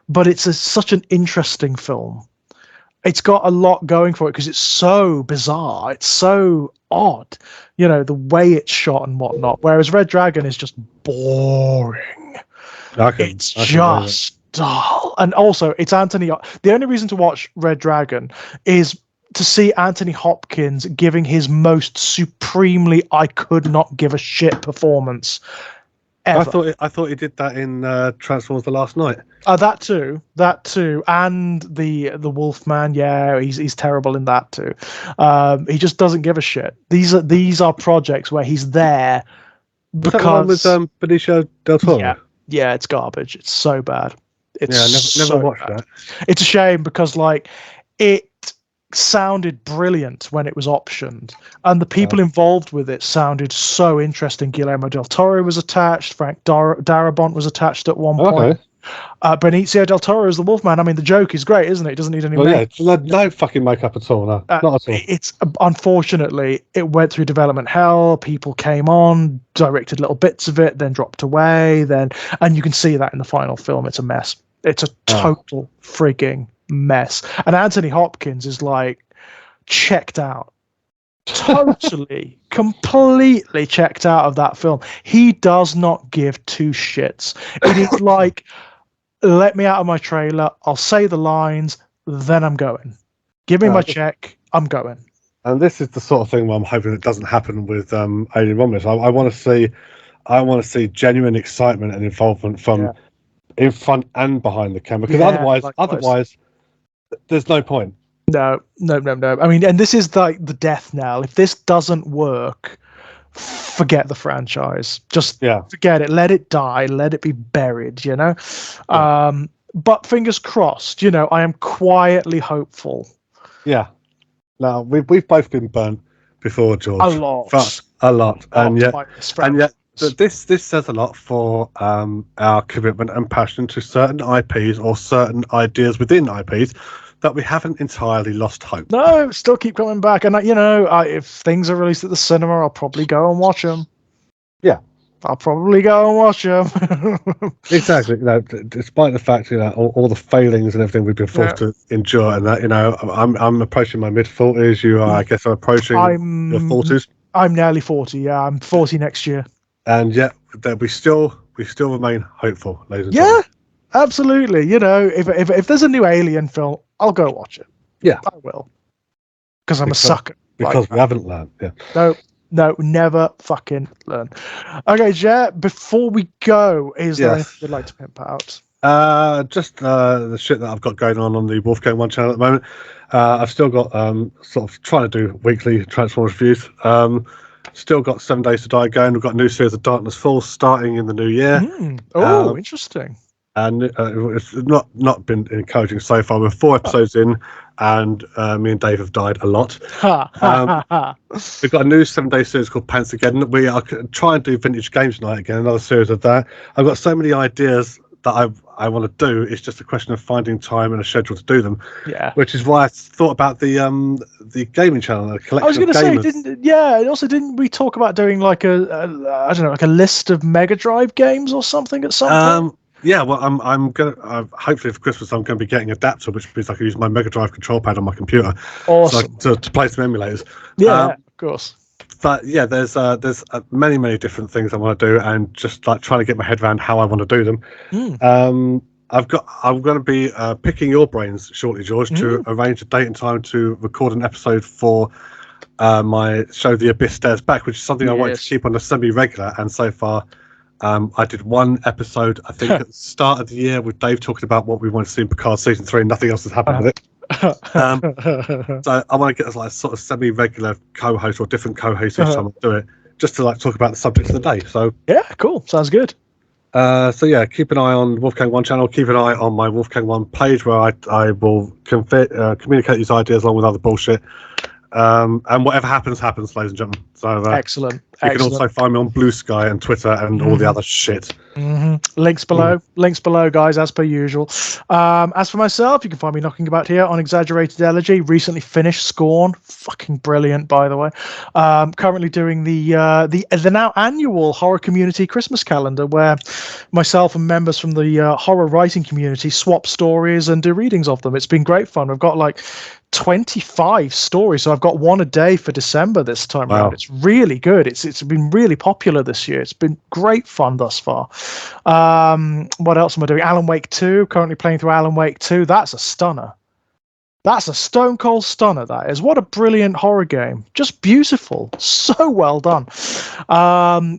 but it's such an interesting film. It's got a lot going for it because it's so bizarre. It's so odd, you know, the way it's shot and whatnot. Whereas Red Dragon is just boring. It's just dull. And also, it's Anthony. The only reason to watch Red Dragon is to see Anthony Hopkins giving his most supremely I could not give a shit performance ever. I thought he did that in Transformers: The Last Night. That too, and the Wolfman. Yeah, he's terrible in that too. He just doesn't give a shit. These are projects where he's there because that one with Benicio del Toro. Yeah, it's garbage. It's so bad. It's never watched that. It's a shame because like it sounded brilliant when it was optioned, and the people involved with it sounded so interesting. Guillermo del Toro was attached. Frank Darabont was attached at one point. Benicio del Toro is the Wolfman. I mean, the joke is great, isn't it? It doesn't need any no fucking makeup at all. No, not at all. It's unfortunately it went through development hell. People came on, directed little bits of it, then dropped away. And you can see that in the final film. It's a mess. It's a total frigging mess. And Anthony Hopkins is like checked out. Totally, completely checked out of that film. He does not give two shits. It is like, let me out of my trailer, I'll say the lines, then I'm going. Give me my check, I'm going. And this is the sort of thing where I'm hoping it doesn't happen with Alien Romulus. I want to see genuine excitement and involvement from in front and behind the camera, because otherwise there's no point. No. I mean, and this is like the death knell. If this doesn't work, forget the franchise. Just forget it. Let it die. Let it be buried, you know? Yeah. But fingers crossed, you know, I am quietly hopeful. Yeah. Now, we've both been burnt before, George. A lot. And yet this says a lot for our commitment and passion to certain IPs or certain ideas within IPs that we haven't entirely lost hope. No, still keep coming back. And, you know, if things are released at the cinema, I'll probably go and watch them. Yeah. I'll probably go and watch them. Exactly. You know, despite the fact, you know, all the failings and everything we've been forced to endure, and that, you know, I'm approaching my mid-40s. You are, I guess, approaching your 40s. I'm nearly 40. Yeah, I'm 40 next year. And yet, we still remain hopeful, ladies and gentlemen. Yeah, absolutely. You know, if there's a new Alien film, I'll go watch it. Yeah, I will. Because I'm a sucker. Because we haven't learned. Yeah. No, never fucking learn. Okay, Jet, before we go, is there anything you'd like to pimp out? Just the shit that I've got going on the Wolfkang1 channel at the moment. I've still got sort of trying to do weekly Transformers reviews. Still got 7 Days to Die going. We've got a new series of Darkness Falls starting in the new year. Interesting. And it's not been encouraging so far. We're 4 episodes in, and me and Dave have died a lot. We've got a new 7-day series called Panzergeddon. We are trying to do Vintage Games Night again, another series of that. I've got so many ideas that I want to do. It's just a question of finding time and a schedule to do them. Yeah. Which is why I thought about the gaming channel, a collection. I was going to say, didn't we talk about doing like I don't know, like a list of Mega Drive games or something at some point? Yeah, well, I'm gonna hopefully for Christmas I'm going to be getting an adapter, which means I can use my Mega Drive control pad on my computer, awesome, to play some emulators. Yeah, of course. But yeah, there's many different things I want to do, and just like trying to get my head around how I want to do them. I'm going to be picking your brains shortly, George, to arrange a date and time to record an episode for my show, The Abyss Stares Back, which is something I wanted to keep on a semi-regular, and so far I did one episode, I think, at the start of the year with Dave talking about what we want to see in Picard season 3. Nothing else has happened with it. So I want to get as like sort of semi-regular co-host or different co-hosts each time I do it, just to like talk about the subjects of the day. So yeah, cool, sounds good. So yeah, keep an eye on Wolfkang1 channel. Keep an eye on my Wolfkang1 page where I will communicate these ideas along with other bullshit. And whatever happens, ladies and gentlemen. So excellent. You can also find me on Blue Sky and Twitter and all the other shit. Links below, guys, as per usual. As for myself, you can find me knocking about here on Exaggerated Elegy. Recently finished Scorn, fucking brilliant, by the way. Currently doing the now annual horror community Christmas calendar, where myself and members from the horror writing community swap stories and do readings of them. It's been great fun. We've got like 25 stories, so I've got one a day for December this time around. It's really good. It's been really popular this year. It's been great fun thus far. What else am I doing? Alan Wake 2, currently playing through Alan Wake 2. That's a stunner. That's a stone cold stunner, that is. What a brilliant horror game. Just beautiful. So well done.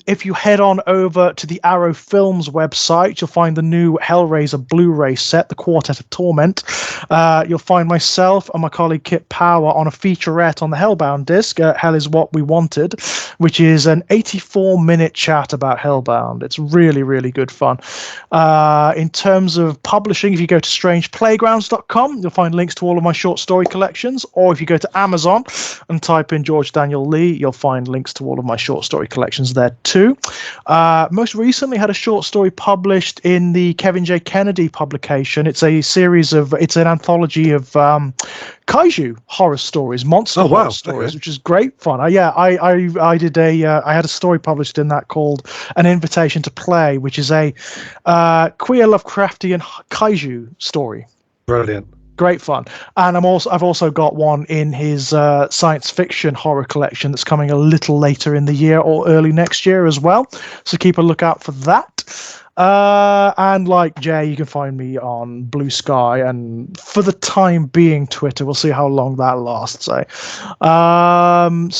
If you head on over to the Arrow Films website, you'll find the new Hellraiser Blu-ray set, The Quartet of Torment. You'll find myself and my colleague Kit Power on a featurette on the Hellbound disc, Hell is What We Wanted, which is an 84-minute chat about Hellbound. It's really, really good fun. In terms of publishing, if you go to strangeplaygrounds.com, you'll find links to all of my short story collections, or if you go to Amazon and type in George Daniel Lee, you'll find links to all of my short story collections there too. Most recently had a short story published in the Kevin J. Kennedy publication. It's an anthology of kaiju horror stories, monster horror stories, which is great fun. I had a story published in that called An Invitation to Play, which is a queer Lovecraftian kaiju story. Brilliant. Great fun. And I've also got one in his science fiction horror collection that's coming a little later in the year or early next year as well. So keep a lookout for that. And like Jay, you can find me on Blue Sky and for the time being Twitter. We'll see how long that lasts. So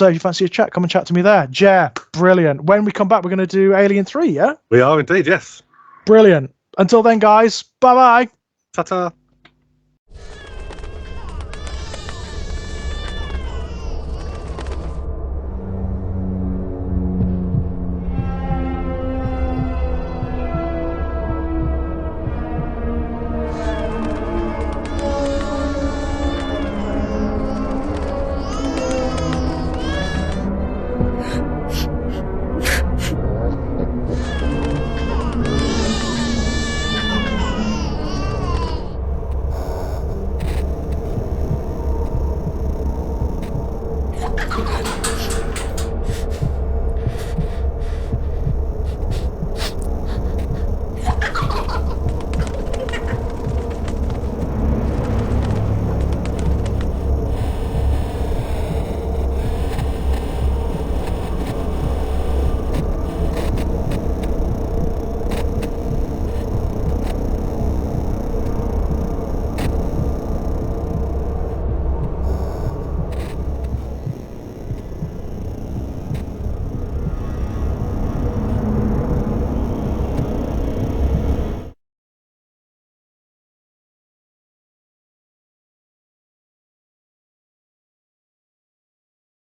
if you fancy a chat, come and chat to me there. Jay, brilliant. When we come back, we're going to do Alien 3, yeah? We are indeed, yes. Brilliant. Until then, guys, bye-bye. Ta-ta.